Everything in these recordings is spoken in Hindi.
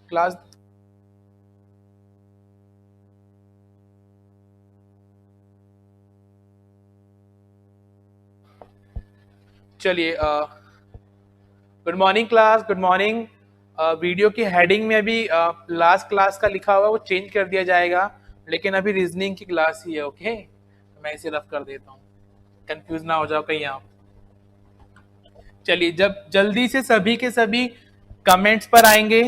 क्लास चलिए good morning class, good morning. Video की हेडिंग में अभी लास्ट क्लास का लिखा हुआ है वो चेंज कर दिया जाएगा, लेकिन अभी रीजनिंग की क्लास ही है। ओके, मैं इसे रफ कर देता हूँ, कंफ्यूज ना हो जाओ कहीं आप। चलिए, जब जल्दी से सभी के सभी कमेंट्स पर आएंगे।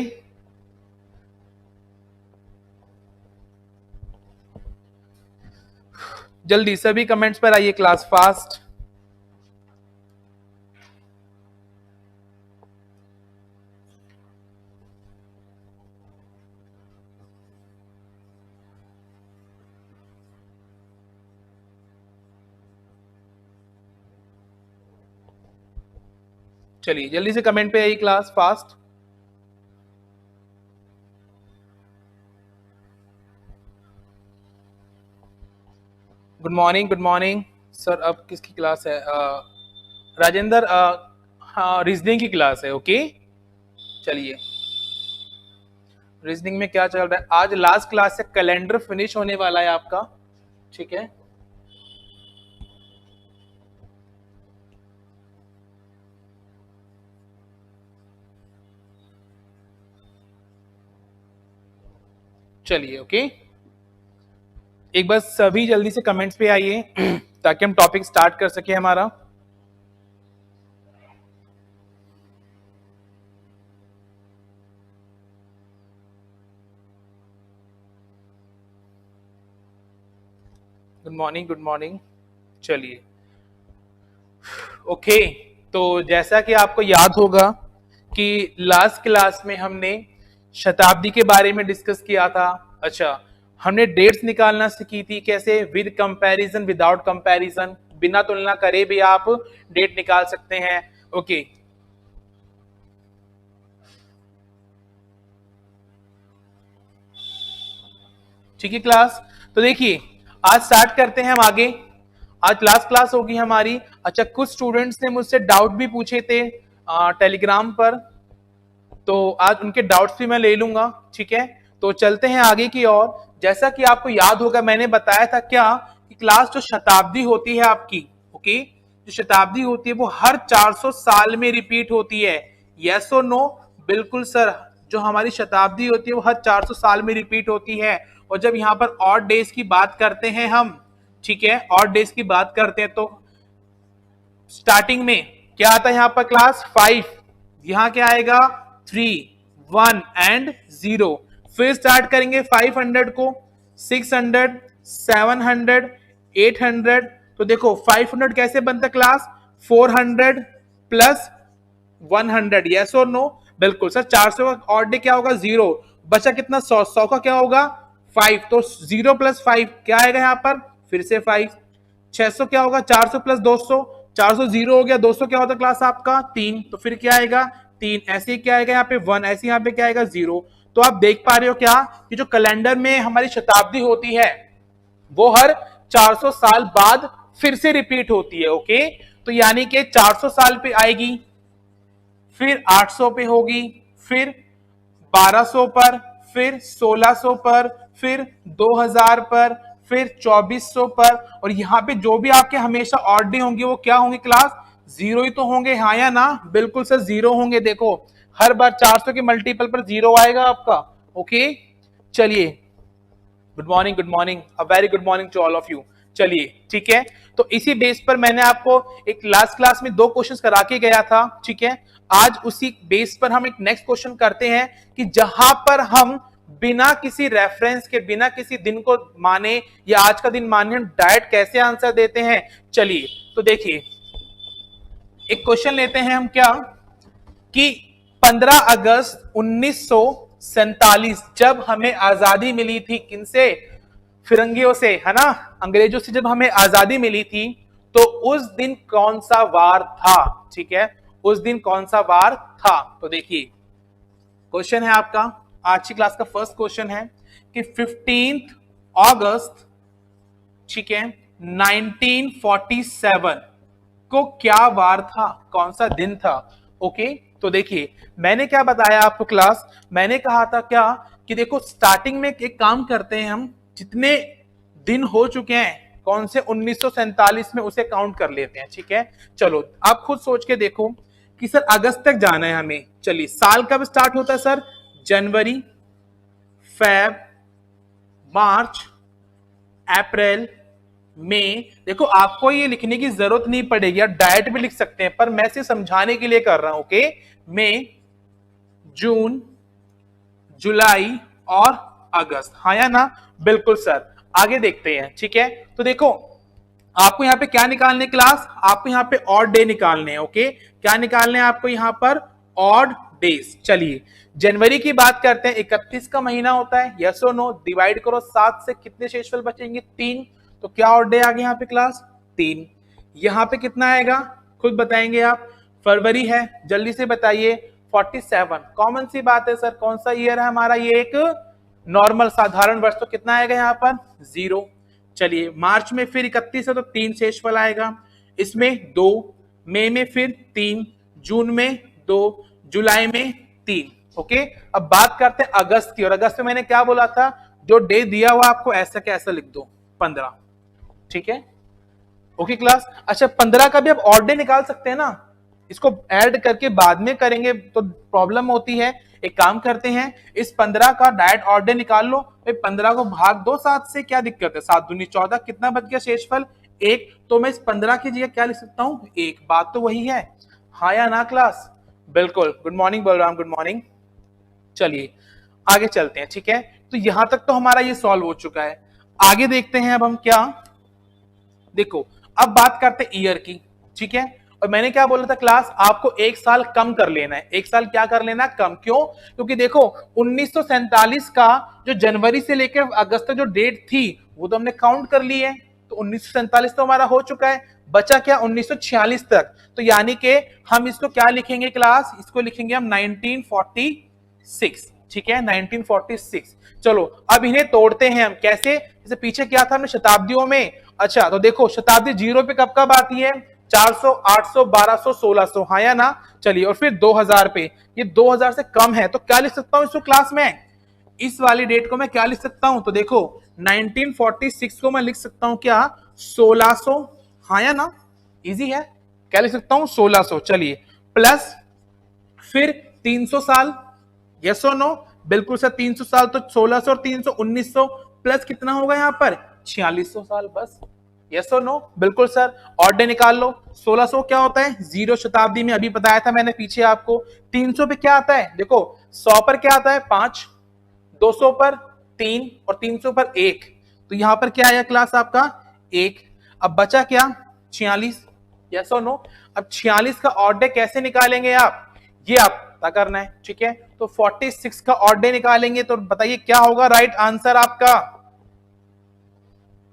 जल्दी सभी कमेंट्स पर आइए, क्लास फास्ट। चलिए जल्दी से कमेंट पे आइए, class fast. Good morning, good morning sir. अब किसकी क्लास है? राजेंद्र, हाँ रीजनिंग की क्लास है। ओके, चलिए रीजनिंग में क्या चल रहा है? आज लास्ट क्लास से कैलेंडर फिनिश होने वाला है आपका, ठीक है। चलिए ओके, एक बार सभी जल्दी से कमेंट्स पे आइए ताकि हम टॉपिक स्टार्ट कर सके हमारा। Good morning, good morning. चलिए ओके, तो जैसा कि आपको याद होगा कि लास्ट क्लास में हमने शताब्दी के बारे में डिस्कस किया था। अच्छा, हमने डेट्स निकालना सीखी थी, कैसे? विद कंपैरिजन, विदाउट कंपैरिजन, बिना तुलना करे भी आप डेट निकाल सकते हैं। ओके, ठीक है क्लास। तो देखिए, आज स्टार्ट करते हैं हम आगे। आज लास्ट क्लास होगी हमारी। अच्छा, कुछ स्टूडेंट्स ने मुझसे डाउट भी पूछे थे टेलीग्राम पर, तो आज उनके डाउट्स भी मैं ले लूंगा, ठीक है। तो चलते हैं आगे की ओर। जैसा कि आपको याद होगा, मैंने बताया था क्या कि क्लास जो शताब्दी होती है आपकी, ओके, जो शताब्दी होती है वो हर 400 साल में रिपीट होती है। यस और नो? बिल्कुल सर, जो हमारी शताब्दी होती है वो हर 400 साल में रिपीट होती है। और जब यहाँ पर ऑड डेज की बात करते हैं हम, ठीक है, ऑड डेज की बात करते हैं, तो स्टार्टिंग में क्या आता है यहाँ पर? क्लास 5। यहां क्या आएगा? 3, 1 एंड 0। फिर स्टार्ट करेंगे 500 को, 600, 700, 800। तो देखो 500 कैसे बनता है क्लास? 400 प्लस 100। यस और नो? बिल्कुल सर। 400 का ऑड डे क्या होगा? 0। बचा कितना? 100। 100 का क्या होगा? 5। तो 0 प्लस 5 क्या आएगा यहाँ पर? फिर से 5। 600 क्या होगा? 400 प्लस 200। 400 0 हो गया। 200 क्या होता है क्लास आपका? 3। तो फिर क्या आएगा? 3। ऐसे ही क्या आएगा यहाँ पे? 1। ऐसे यहाँ पे क्या आएगा? 0। तो आप देख पा रहे हो क्या कि जो कैलेंडर में हमारी शताब्दी होती है वो हर 400 साल बाद फिर से रिपीट होती है। ओके, तो यानी कि 400 साल पे आएगी, फिर 800 पे होगी, फिर 1200 पर, फिर 1600 पर, फिर 2000 पर, फिर 2400 पर। और यहां पे जो भी आपके हमेशा ऑड डे होंगे वो क्या होंगे क्लास? 0 ही तो होंगे, हाँ या ना? बिल्कुल सर, 0 होंगे। देखो हर बार 400 के मल्टीपल पर 0 आएगा आपका। ओके, चलिए good morning, good morning, a very good morning to all of you. चलिए ठीक है, तो इसी बेस पर मैंने आपको एक लास्ट क्लास में 2 क्वेश्चंस करा के गया था, ठीक है। आज उसी बेस पर हम एक नेक्स्ट क्वेश्चन करते हैं कि जहां पर हम बिना किसी रेफरेंस के, बिना किसी दिन को माने या आज का दिन माने, हम डायरेक्ट कैसे आंसर देते हैं। चलिए तो देखिए, एक क्वेश्चन लेते हैं हम, क्या कि 15 अगस्त 1947 जब हमें आजादी मिली थी, किनसे? फिरंगियों से, है ना, अंग्रेजों से जब हमें आजादी मिली थी, तो उस दिन कौन सा वार था? ठीक है, उस दिन कौन सा वार था? तो देखिए क्वेश्चन है आपका, आज की क्लास का फर्स्ट क्वेश्चन है कि 15 अगस्त, ठीक है, 1947 को क्या वार था? कौन सा दिन था? ओके, तो देखिए मैंने क्या बताया आपको क्लास, मैंने कहा था क्या कि देखो स्टार्टिंग में एक काम करते हैं हम, जितने दिन हो चुके हैं कौन से 1947 में उसे काउंट कर लेते हैं, ठीक है। चलो आप खुद सोच के देखो कि सर अगस्त तक जाना है हमें। चलिए साल कब स्टार्ट होता है सर, जनवरी, फेब, मार्च, अप्रैल, मई। देखो आपको ये लिखने की जरूरत नहीं पड़ेगी, आप डायरेक्ट भी लिख सकते हैं, पर मैं सिर्फ समझाने के लिए कर रहा हूं। ओके, मई, जून, जुलाई और अगस्त, हाँ या ना, बिल्कुल सर। आगे देखते हैं, ठीक है। तो देखो आपको यहाँ पे क्या निकालने क्लास, आपको यहाँ पे ऑड डे निकालने हैं। ओके, क्या निकालने हैं आपको यहाँ पर, ऑड डेज। चलिए जनवरी की बात करते हैं, 31 का महीना होता है, यस और नो, डिवाइड करो 7 से, कितने शेषफल बचेंगे, 3। तो क्या ऑड डे आ गया यहाँ पे क्लास, 3। यहाँ पे कितना आएगा खुद बताएंगे आप, फरवरी है, जल्दी से बताइए, 47। कॉमन सी बात है सर, कौन सा ईयर है हमारा, ये एक नॉर्मल साधारण वर्ष, तो कितना आएगा यहाँ पर, 0। चलिए मार्च में फिर 31 है तो 3 शेषफल आएगा, इसमें 2, मई में फिर 3, जून में 2, जुलाई में 3। ओके, अब बात करते हैं अगस्त की, और अगस्त में मैंने क्या बोला था, जो डे दिया हुआ आपको ऐसा कैसा लिख दो, 15, ठीक है। ओके क्लास, अच्छा 15 का भी आप ऑड डे निकाल सकते हैं ना, इसको ऐड करके बाद में करेंगे तो प्रॉब्लम होती है। एक काम करते हैं, इस 15 का डायरेक्ट ऑड डे निकाल लो, 15 को भाग दो 7 से, क्या दिक्कत है, 7 दूनी 14, कितना बच गया शेषफल, 1। तो मैं इस 15 की जगह क्या लिख सकता हूं, 1। बात तो वही है, हाँ या ना क्लास, बिल्कुल। Good morning Balram, good morning. चलिए आगे चलते हैं, ठीक है। तो यहां तक तो हमारा ये सॉल्व हो चुका है, आगे देखते हैं अब हम क्या, देखो अब बात करते हैं ईयर की, ठीक है। और मैंने क्या बोला था क्लास, आपको 1 साल कम कर लेना है, 1 साल क्या कर लेना, कम। क्यों, क्योंकि देखो 1947 का जो जनवरी से लेकर अगस्त तक जो डेट थी वो तो हमने काउंट कर ली है, तो 1947 तो हमारा हो चुका है, बचा क्या 1946 तक। तो यानी कि हम इसको क्या लिखेंगे क्लास, इसको लिखेंगे हम 1946, ठीक है, 1946। चलो अब इन्हें तोड़ते हैं हम, कैसे, जैसे पीछे क्या था हमने शताब्दियों में। अच्छा तो देखो शताब्दी जीरो पे कब कब आती है, 400, 800, 1200, 1600, हाँ या ना। चलिए और फिर 2000 पे, ये 2000 से कम है, तो क्या लिख सकता हूं इसको क्लास में, इस वाली डेट को मैं क्या लिख सकता हूं, तो देखो 1946 को मैं लिख सकता हूं क्या, 1600, हाँ या ना, इजी है, क्या लिख सकता हूं 1600। चलिए प्लस फिर 300 साल, यस और नो, बिल्कुल सर, 300 साल तो 1600 और 300 1900, प्लस कितना होगा यहाँ पर 4600 साल, बस, यस और नो, बिल्कुल सर। ऑड डे निकाल लो, 1600 क्या होता है, 0 शताब्दी में, अभी बताया था मैंने पीछे आपको। 300 पे क्या आता है, देखो 100 पर क्या आता है 5, 200 पर 3 और 300 पर 1, तो यहां पर क्या आया क्लास आपका 1। अब बचा क्या 46, यस और नो। अब 46 का ऑड डे कैसे निकालेंगे आप, ये आप पता करना है, ठीक है। तो 46 का ऑड डे निकालेंगे तो बताइए क्या होगा राइट आंसर आपका,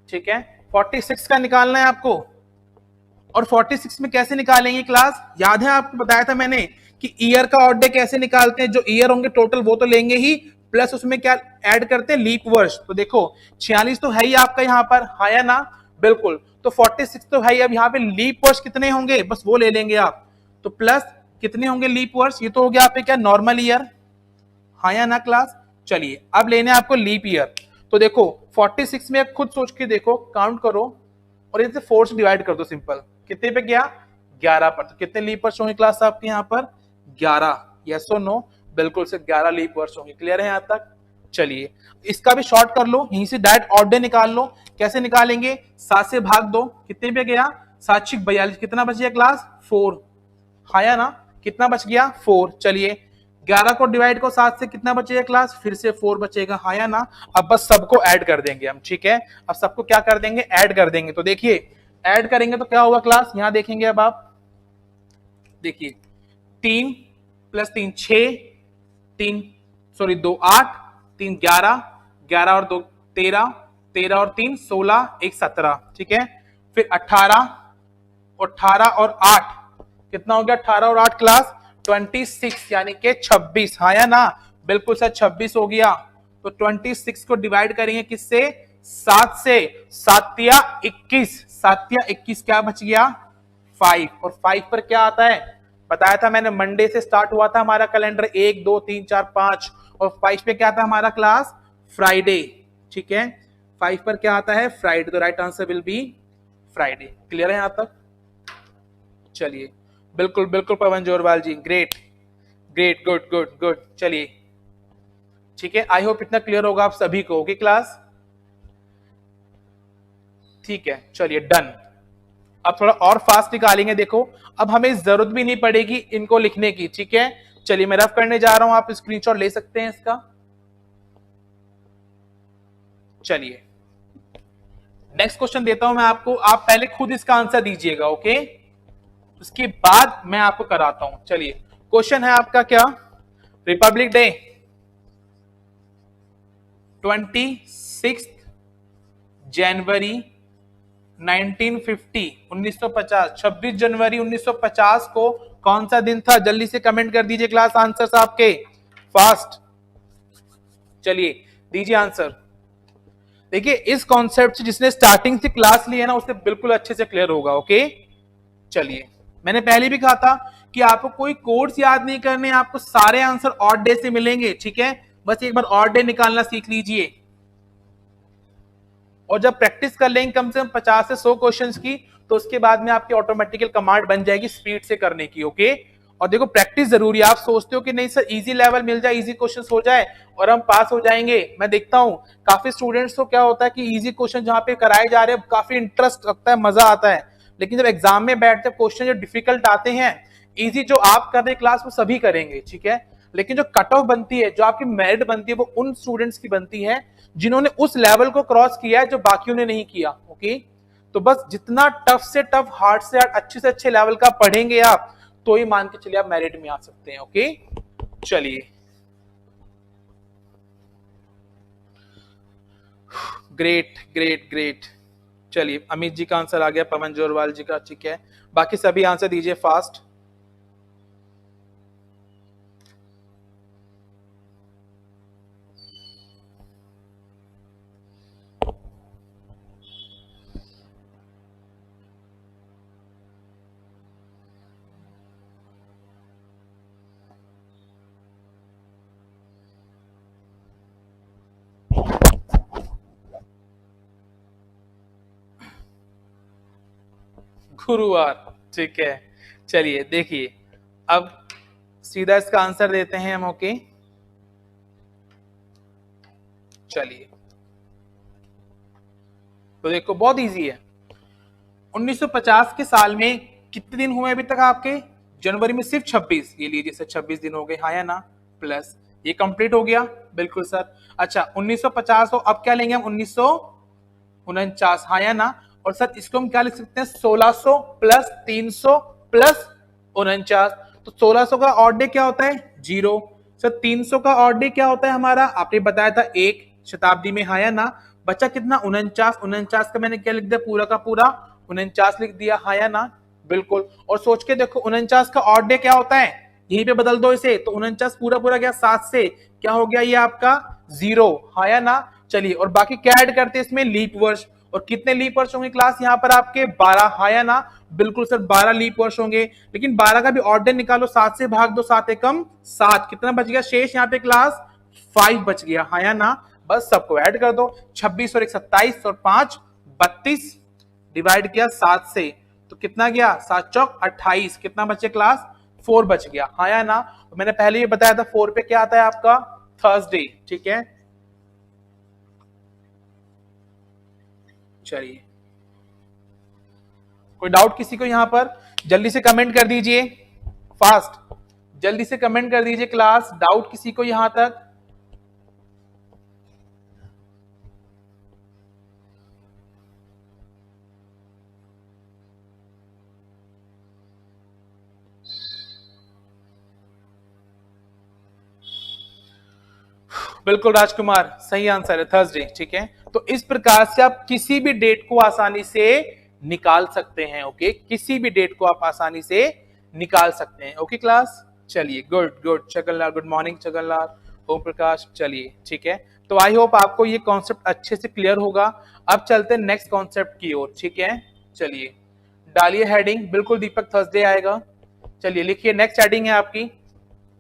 ठीक है, 46 का निकालना है आपको। और 46 में कैसे निकालेंगे क्लास, याद है आपको बताया था मैंने कि ईयर का ऑड डे कैसे निकालते हैं, जो ईयर होंगे टोटल वो तो लेंगे ही, प्लस उसमें क्या ऐड करते हैं, लीप वर्ष। तो देखो 46 तो है ही आपका यहाँ पर, हाँ या ना, बिल्कुल। तो 46 तो है ही, अब यहाँ पे लीप वर्ष कितने होंगे, बस वो ले लेंगे आप, तो प्लस कितने होंगे लीप वर्ष, ये तो हो गया आपके क्या नॉर्मल ईयर, हाँ या ना क्लास। चलिए अब लेने आपको लीप ईयर, तो देखो 46 में खुद सोच के देखो, काउंट करो और इसे 4 से डिवाइड कर दो, सिंपल, कितने पे गया 11 पर, तो कितने लीप वर्ष होंगे क्लास आपके यहाँ पर 11, यस और नो, बिल्कुल से 11 लीप वर्ष होंगे। क्लियर है यहाँ तक। चलिए इसका भी शॉर्ट कर लो, यहीं से डायरेक्ट ऑड डे निकाल लो, कैसे निकालेंगे, 7 से भाग दो, कितने पे गया 7 42, कितना बच गया क्लास 4, हाँ या ना, कितना बच गया 4। चलिए 11 को डिवाइड को 7 से कितना बचेगा क्लास, फिर से 4 बचेगा, हाँ या ना। अब बस सबको ऐड कर देंगे हम, ठीक है, अब सबको क्या कर देंगे, ऐड कर देंगे। तो देखिए ऐड करेंगे तो क्या होगा क्लास, यहां देखेंगे अब आप, देखिए 3 + 3 6, 3 सॉरी 2 8, 3 11, 11 और 2 13, 13 और 3 16, 1 17, ठीक है। फिर 18 और 18 और 8 कितना हो गया, 18 और 8 क्लास 26, यानी कि 26, हाँ या ना, बिल्कुल सर 26 हो गया। तो 26 को डिवाइड करेंगे किससे, 7 से, 7 या 21, 7 या 21 क्या बच गया 5, और 5 पर क्या आता है बताया था मैंने, मंडे से स्टार्ट हुआ था हमारा कैलेंडर, 1 2 3 4 5, और 5 पे क्या था हमारा क्लास, फ्राइडे। ठीक है, 5 पर क्या आता है, फ्राइडे, तो right answer will be Friday. Clear है यहां तक? चलिए, बिल्कुल बिल्कुल Pavan Jorwal ji, great great, good good good. चलिए ठीक है, आई होप इतना क्लियर होगा आप सभी को। ओके क्लास, ठीक है, चलिए डन। अब थोड़ा और फास्ट निकालेंगे, देखो अब हमें जरूरत भी नहीं पड़ेगी इनको लिखने की। ठीक है, चलिए मैं रफ करने जा रहा हूं, आप स्क्रीनशॉट ले सकते हैं इसका। चलिए नेक्स्ट क्वेश्चन देता हूं मैं आपको, आप पहले खुद इसका आंसर दीजिएगा। ओके, उसके बाद मैं आपको कराता हूं। चलिए क्वेश्चन है आपका क्या, रिपब्लिक डे 26 जनवरी 1950, 1950, 26 जनवरी 1950 को कौन सा दिन था? जल्दी से कमेंट कर दीजिए क्लास आंसर्स आपके, फास्ट। चलिए दीजिए आंसर। देखिए इस कॉन्सेप्ट से जिसने स्टार्टिंग से क्लास ली है ना, उससे बिल्कुल अच्छे से क्लियर होगा। ओके, चलिए मैंने पहले भी कहा था कि आपको कोई कोड्स याद नहीं करने, आपको सारे आंसर ऑड डे से मिलेंगे। ठीक है, बस एक बार ऑड डे निकालना सीख लीजिए, और जब प्रैक्टिस कर लेंगे कम से कम 50 से 100 क्वेश्चंस की, तो उसके बाद में आपकी ऑटोमेटिकल कमांड बन जाएगी स्पीड से करने की। ओके, और देखो प्रैक्टिस जरूरी है। आप सोचते हो कि नहीं सर इजी लेवल मिल जाए, इजी क्वेश्चन हो जाए और हम पास हो जाएंगे, मैं देखता हूं काफी स्टूडेंट्स को क्या होता है कि इजी क्वेश्चन जहां पे कराए जा रहे हैं काफी इंटरेस्ट लगता है, मजा आता है, लेकिन जब एग्जाम में बैठते क्वेश्चन जो डिफिकल्ट आते हैं, इजी जो आप कर रहे क्लास वो सभी करेंगे। ठीक है, लेकिन जो कट ऑफ बनती है, जो आपकी मेरिट बनती है, वो उन स्टूडेंट्स की बनती है जिन्होंने उस लेवल को क्रॉस किया है जो बाकियों ने नहीं किया। ओके, तो बस जितना टफ से टफ, हार्ड से हार्ड, अच्छे से अच्छे लेवल का पढ़ेंगे आप, तो ही मान के चलिए आप मेरिट में आ सकते हैं। ओके, चलिए ग्रेट ग्रेट ग्रेट। चलिए अमित जी का आंसर आ गया, पवन जोरवाल जी का, ठीक है, बाकी सभी आंसर दीजिए फास्ट। गुरुवार, ठीक है। चलिए देखिए अब सीधा इसका आंसर देते हैं हम। ओके, चलिए तो देखो बहुत इजी है। 1950 के साल में कितने दिन हुए अभी तक आपके? जनवरी में सिर्फ 26, ये लीजिए सर 26 दिन हो गए, हाँ या ना, प्लस ये कंप्लीट हो गया, बिल्कुल सर। अच्छा 1950 हो, अब क्या लेंगे हम, 1949, हाँ या ना, और सर इसको हम क्या लिख सकते हैं, 1600 प्लस 300 प्लस 49। तो 1600 का ऑड डे क्या होता है, 0। सर 300 का ऑड डे क्या होता है हमारा, आपने बताया था 1 शताब्दी में, हाँ या ना। बचा कितना, 49, 49 का मैंने क्या लिख दिया, पूरा का पूरा 49 लिख दिया, हाँ या ना, बिल्कुल। और सोच के देखो 49 का ऑड डे क्या होता है, यहीं पे बदल दो इसे, तो 49 पूरा पूरा गया 7 से, क्या हो गया ये आपका 0, हाँ या ना। चलिए और बाकी क्या ऐड करते हैं इसमें, लीप वर्ष, और कितने लीप वर्ष होंगे क्लास यहाँ पर आपके, 12, हाँ या ना, बिल्कुल सर 12 लीप वर्ष होंगे। लेकिन 12 का भी ऑड डे निकालो, 7 से भाग दो, 7 एकम 7, कितना बच गया शेष यहाँ पे क्लास, 5 बच गया, हाँ या ना। बस सबको ऐड कर दो, 26 और 1 27 और 5 32, डिवाइड किया 7 से, तो कितना गया, 7 चौक 28, कितना बचे क्लास, 4 बच गया, हाँ या ना। मैंने पहले ये बताया था 4 पे क्या आता है आपका, थर्सडे, ठीक है। चलिए कोई डाउट किसी को यहां पर, जल्दी से कमेंट कर दीजिए, फास्ट जल्दी से कमेंट कर दीजिए क्लास, डाउट किसी को यहां तक। बिल्कुल राजकुमार, सही आंसर है थर्सडे, ठीक है। तो इस प्रकार से आप किसी भी डेट को आसानी से निकाल सकते हैं। ओके, किसी भी डेट को आप आसानी से निकाल सकते हैं। ओके क्लास, चलिए good good, चगनलाल good morning, चगनलाल, Om Prakash, चलिए ठीक है। तो आई होप आपको ये कॉन्सेप्ट अच्छे से क्लियर होगा। अब चलते हैं नेक्स्ट कॉन्सेप्ट की ओर, ठीक है। चलिए डालिए हेडिंग, बिल्कुल दीपक थर्सडे आएगा, चलिए लिखिए, नेक्स्ट हेडिंग है आपकी,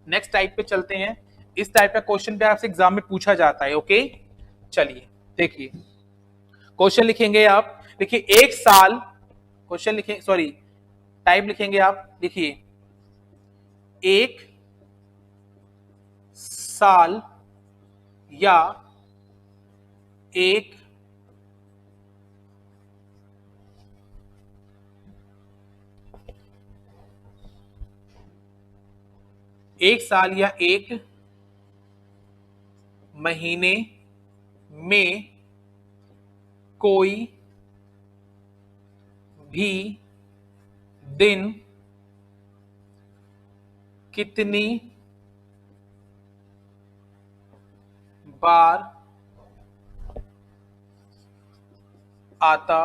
नेक्स्ट टाइप पे चलते हैं। इस टाइप का क्वेश्चन पे आपसे एग्जाम में पूछा जाता है। ओके, चलिए देखिए क्वेश्चन लिखेंगे आप, लिखिए एक साल, क्वेश्चन लिखेंगे, सॉरी टाइप लिखेंगे आप, लिखिए एक साल या एक साल या एक महीने में कोई भी दिन कितनी बार आता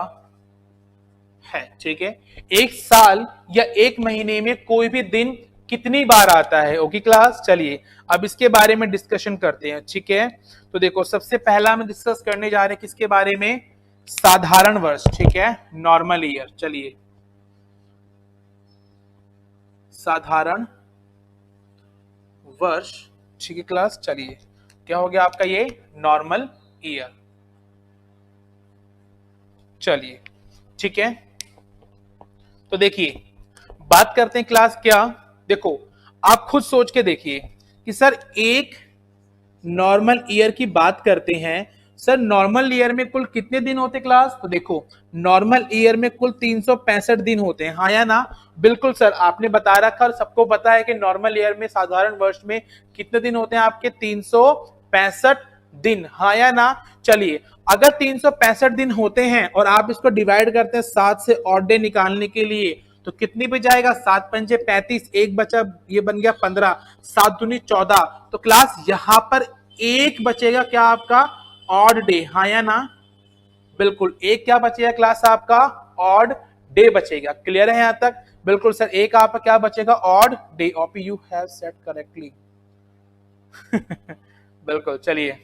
है। ठीक है, एक साल या एक महीने में कोई भी दिन कितनी बार आता है। ओके क्लास, चलिए अब इसके बारे में डिस्कशन करते हैं। ठीक है, तो देखो सबसे पहला हम डिस्कस करने जा रहे हैं किसके बारे में, साधारण वर्ष। ठीक है, नॉर्मल ईयर। चलिए साधारण वर्ष। ठीक है क्लास, चलिए क्या हो गया आपका ये नॉर्मल ईयर। चलिए ठीक है, तो देखिए बात करते हैं क्लास क्या, देखो आप खुद सोच के देखिए कि सर एक नॉर्मल ईयर की बात करते हैं, सर नॉर्मल ईयर में कुल कितने दिन होते क्लास, तो देखो नॉर्मल ईयर में कुल 365 दिन होते हैं, हाँ या ना। बिल्कुल सर, आपने बता रखा, सबको पता है कि नॉर्मल ईयर में, साधारण वर्ष में कितने दिन होते हैं आपके, 365 दिन, हाँ या ना। चलिए अगर 365 दिन होते हैं और आप इसको डिवाइड करते हैं 7 से ऑड डे निकालने के लिए, तो कितनी पे जाएगा, 7 पंजे 35, एक बचा, ये बन गया 15, 7 दूनी 14। तो क्लास यहां पर एक बचेगा क्या आपका, ऑड डे, हाँ या ना। बिल्कुल एक क्या बचेगा क्लास आपका, ऑड डे बचेगा। क्लियर है यहां तक, बिल्कुल सर, एक आपका क्या बचेगा, odd day. OP you have set correctly. बिल्कुल, चलिए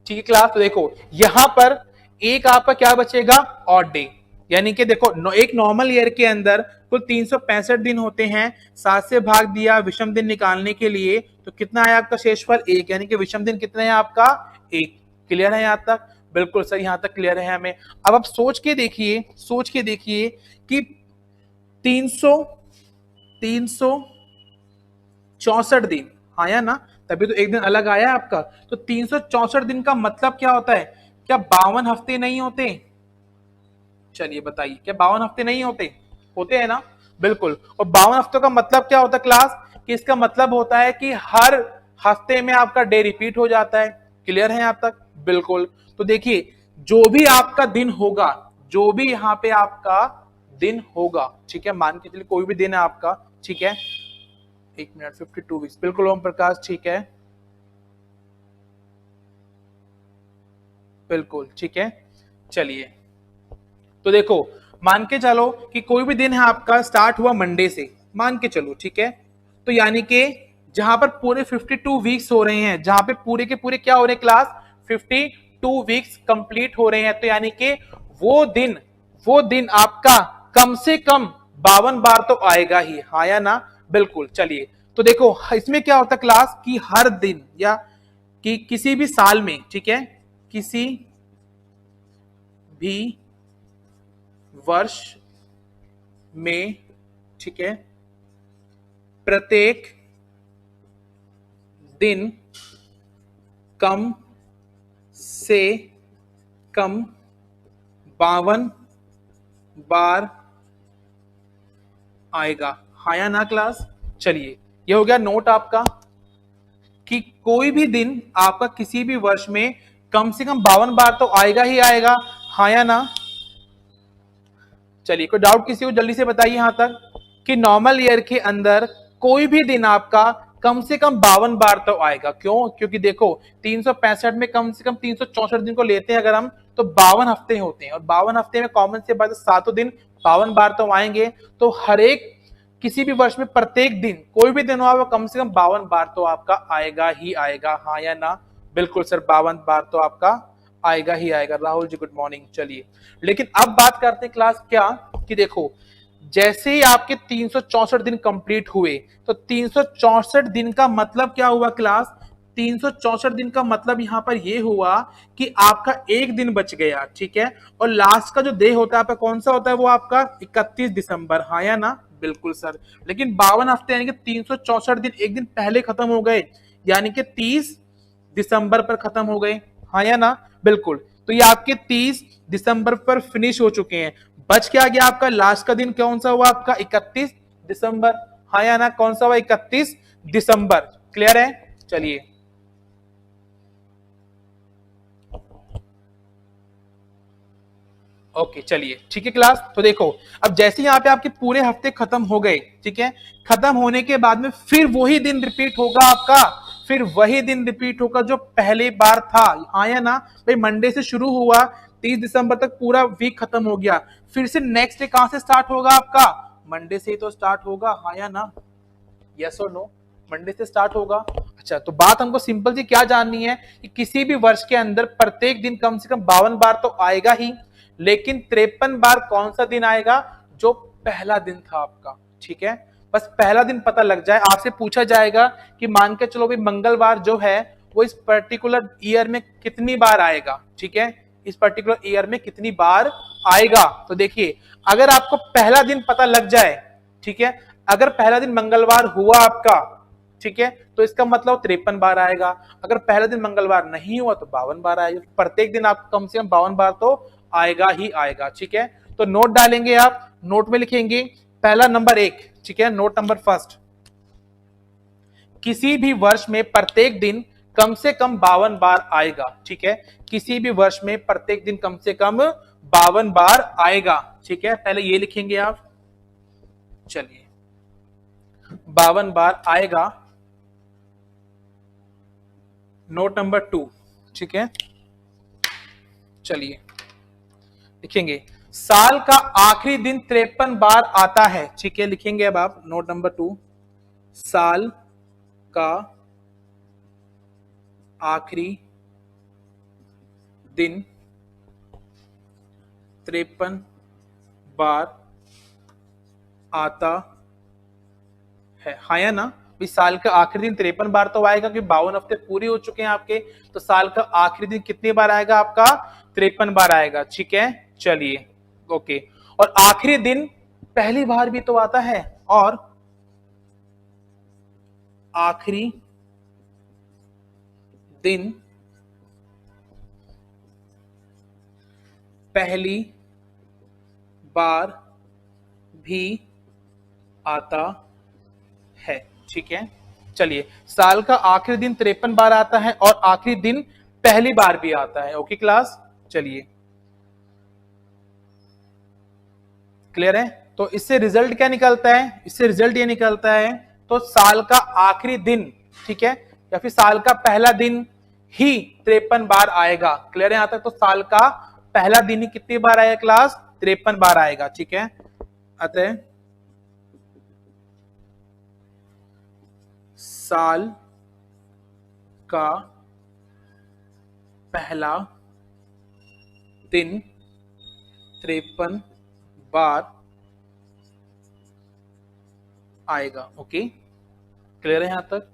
ठीक है क्लास, तो देखो यहां पर एक आपका क्या बचेगा, ऑड डे। यानी कि देखो एक नॉर्मल ईयर के अंदर कुल 365 दिन होते हैं, 7 से भाग दिया विषम दिन निकालने के लिए, तो कितना है आपका शेषफल, एक, यानी कि विषम दिन कितने हैं आपका, एक। क्लियर है यहां तक, बिल्कुल सर यहां तक क्लियर है हमें। अब आप सोच के देखिए, सोच के देखिए कि 364 दिन, हाँ या ना, तभी तो एक दिन अलग आया आपका। तो 364 दिन का मतलब क्या होता है, क्या 52 हफ्ते नहीं होते, चलिए बताइए, क्या 52 हफ्ते नहीं होते, होते हैं ना, बिल्कुल। और 52 हफ्तों का मतलब क्या होता है क्लास, कि इसका मतलब होता है कि हर हफ्ते में आपका डे रिपीट हो जाता है। क्लियर है यहां तक, बिल्कुल। तो देखिए जो भी आपका दिन होगा, जो भी यहाँ पे आपका दिन होगा, ठीक है, मान के चलिए कोई भी दिन है आपका, ठीक है, 1 मिनट, 52 वीक्स, बिल्कुल ओम प्रकाश, ठीक है, बिल्कुल ठीक है। चलिए तो देखो मान के चलो कि कोई भी दिन है आपका, स्टार्ट हुआ मंडे से, मान के चलो, ठीक है, तो यानी कि जहां पर पूरे 52 वीक्स हो रहे हैं, जहां पे पूरे के पूरे क्या हो रहे हैं क्लास, 52 वीक्स कंप्लीट हो रहे हैं, तो यानी कि वो दिन आपका कम से कम 52 बार तो आएगा ही, हाँ या ना, बिल्कुल। चलिए तो देखो इसमें क्या होता है क्लास, कि हर दिन या कि किसी भी साल में, ठीक है, किसी भी वर्ष में, ठीक है, प्रत्येक दिन कम से कम 52 बार आएगा, हाँ या ना क्लास। चलिए ये हो गया नोट आपका, कि कोई भी दिन आपका किसी भी वर्ष में कम से कम 52 बार तो आएगा ही आएगा, हाँ या ना। चलिए कोई डाउट किसी को जल्दी से बताइए यहां तक, कि नॉर्मल ईयर के अंदर कोई भी दिन आपका कम से कम 52 बार तो आएगा। क्यों, क्योंकि देखो 365 में कम से कम 364 दिन को लेते हैं अगर हम, तो 52 हफ्ते होते हैं, और 52 हफ्ते में कॉमन से बात, सातों दिन 52 बार तो आएंगे। तो हर एक किसी भी वर्ष में प्रत्येक दिन कोई भी दिन हो, कम से कम 52 बार तो आपका आएगा ही आएगा, हाँ या ना। बिल्कुल सर, 52 बार तो आपका आएगा ही आएगा। Rahul ji good morning. चलिए लेकिन अब बात करते हैं क्लास क्या, कि देखो जैसे ही आपके 364 दिन कंप्लीट हुए, तो 364 दिन का मतलब क्या हुआ क्लास? 364 दिन का मतलब यहां पर यह हुआ कि आपका एक दिन बच गया, ठीक है। और लास्ट का जो डे होता है आपका कौन सा होता है? वो आपका 31 दिसंबर, हाँ या ना? बिल्कुल सर। लेकिन 52 हफ्ते यानी कि 364 दिन एक दिन पहले खत्म हो गए, यानी कि 30 दिसंबर पर खत्म हो गए, हाँ या ना? बिल्कुल। तो ये आपके 30 दिसंबर पर फिनिश हो चुके हैं। बच क्या गया आपका? लास्ट का दिन कौन सा हुआ आपका? 31 दिसंबर, हाँ या ना? कौन सा हुआ? 31 दिसंबर। क्लियर है? चलिए, ओके चलिए, ठीक है क्लास। तो देखो, अब जैसे यहाँ पे आपके पूरे हफ्ते खत्म हो गए, ठीक है, खत्म होने के बाद में फिर वही दिन रिपीट होगा आपका, फिर वही दिन रिपीट होगा जो पहले बार था, हाँ या ना? भाई मंडे से शुरू हुआ, 30 दिसंबर तक पूरा वीक खत्म हो गया, फिर से नेक्स्ट डे कहां से स्टार्ट होगा आपका? मंडे से ही तो स्टार्ट होगा, हाँ या ना? यस और नो? मंडे से स्टार्ट होगा। अच्छा, तो बात हमको सिंपल सी क्या जाननी है कि किसी भी वर्ष के अंदर प्रत्येक दिन कम से कम 52 बार तो आएगा ही, लेकिन 53 बार कौन सा दिन आएगा? जो पहला दिन था आपका, ठीक है। बस पहला दिन पता लग जाए, आपसे पूछा जाएगा कि मान के चलो भाई मंगलवार जो है वो इस पर्टिकुलर ईयर में कितनी बार आएगा, ठीक है, इस पर्टिकुलर ईयर में कितनी बार आएगा। तो देखिए, अगर आपको पहला दिन पता लग जाए, ठीक है, अगर पहला दिन मंगलवार हुआ आपका, ठीक है, तो इसका मतलब 53 बार आएगा। अगर पहला दिन मंगलवार नहीं हुआ तो 52 बार आएगा। प्रत्येक दिन आपको कम से कम 52 बार तो आएगा ही आएगा, ठीक है। तो नोट डालेंगे आप, नोट में लिखेंगे पहला नंबर 1, ठीक है, नोट नंबर फर्स्ट, किसी भी वर्ष में प्रत्येक दिन कम से कम 52 बार आएगा, ठीक है। किसी भी वर्ष में प्रत्येक दिन कम से कम 52 बार आएगा, ठीक है। पहले ये लिखेंगे आप, चलिए 52 बार आएगा। नोट नंबर 2, ठीक है, चलिए लिखेंगे साल का आखिरी दिन 53 बार आता है, ठीक है, लिखेंगे अब आप नोट नंबर 2, साल का आखिरी दिन 53 बार आता है, हाँ या ना? इस साल का आखिरी दिन 53 बार तो आएगा क्योंकि 52 हफ्ते पूरे हो चुके हैं आपके, तो साल का आखिरी दिन कितनी बार आएगा आपका? 53 बार आएगा, ठीक है। चलिए, ओके। और आखिरी दिन पहली बार भी तो आता है, और आखिरी दिन पहली बार भी आता है, ठीक है। चलिए, साल का आखिरी दिन 53 बार आता है और आखिरी दिन पहली बार भी आता है, ओके क्लास। चलिए, क्लियर है? तो इससे रिजल्ट क्या निकलता है? इससे रिजल्ट ये निकलता है, तो साल का आखिरी दिन, ठीक है, या फिर साल का पहला दिन ही 53 बार आएगा। क्लियर है यहां तक? तो साल का पहला दिन ही कितनी बार आएगा क्लास? 53 बार आएगा, ठीक है। अतः साल का पहला दिन 53 बार आएगा, ओके। क्लियर है यहां तक?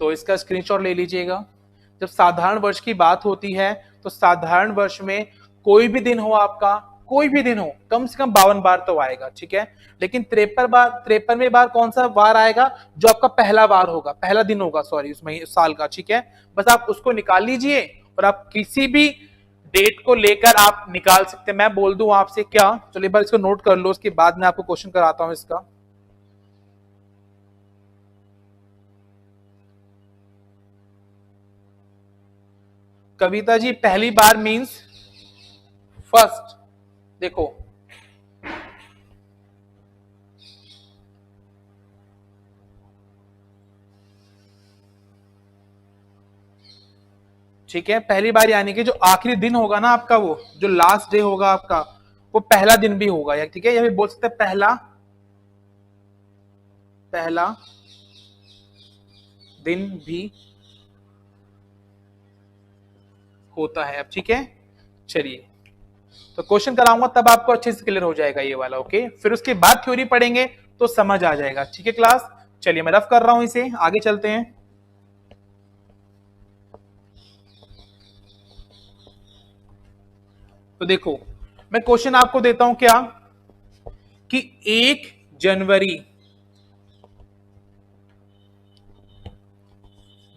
तो इसका स्क्रीनशॉट ले लीजिएगा। जब साधारण वर्ष की बात होती है, तो साधारण वर्ष में कोई भी दिन हो आपका, कोई भी दिन हो, कम से कम 52 बार तो आएगा, ठीक है। लेकिन 53वें बार कौन सा बार आएगा? जो आपका पहला बार होगा, पहला दिन होगा, सॉरी, उस महीने साल का, ठीक है। बस आप उसको निकाल लीजिए और आप किसी भी डेट को लेकर आप निकाल सकते हैं। मैं बोल दूं आपसे क्या? चलिए एक बार इसको नोट कर लो, उसके बाद मैं आपको क्वेश्चन कराता हूं इसका। कविता जी, पहली बार मीन्स फर्स्ट। देखो, ठीक है, पहली बार यानी कि जो आखिरी दिन होगा ना आपका, वो जो लास्ट डे होगा आपका, वो पहला दिन भी होगा, या ठीक है, या फिर बोल सकते हैं पहला पहला दिन भी होता है। अब ठीक है, चलिए तो क्वेश्चन कराऊंगा तब आपको अच्छे से क्लियर हो जाएगा ये वाला। ओके, फिर उसके बाद थ्योरी पढ़ेंगे तो समझ आ जाएगा। ठीक है क्लास, चलिए मैं रफ कर रहा हूं इसे, आगे चलते हैं। तो देखो मैं क्वेश्चन आपको देता हूं क्या, कि 1 जनवरी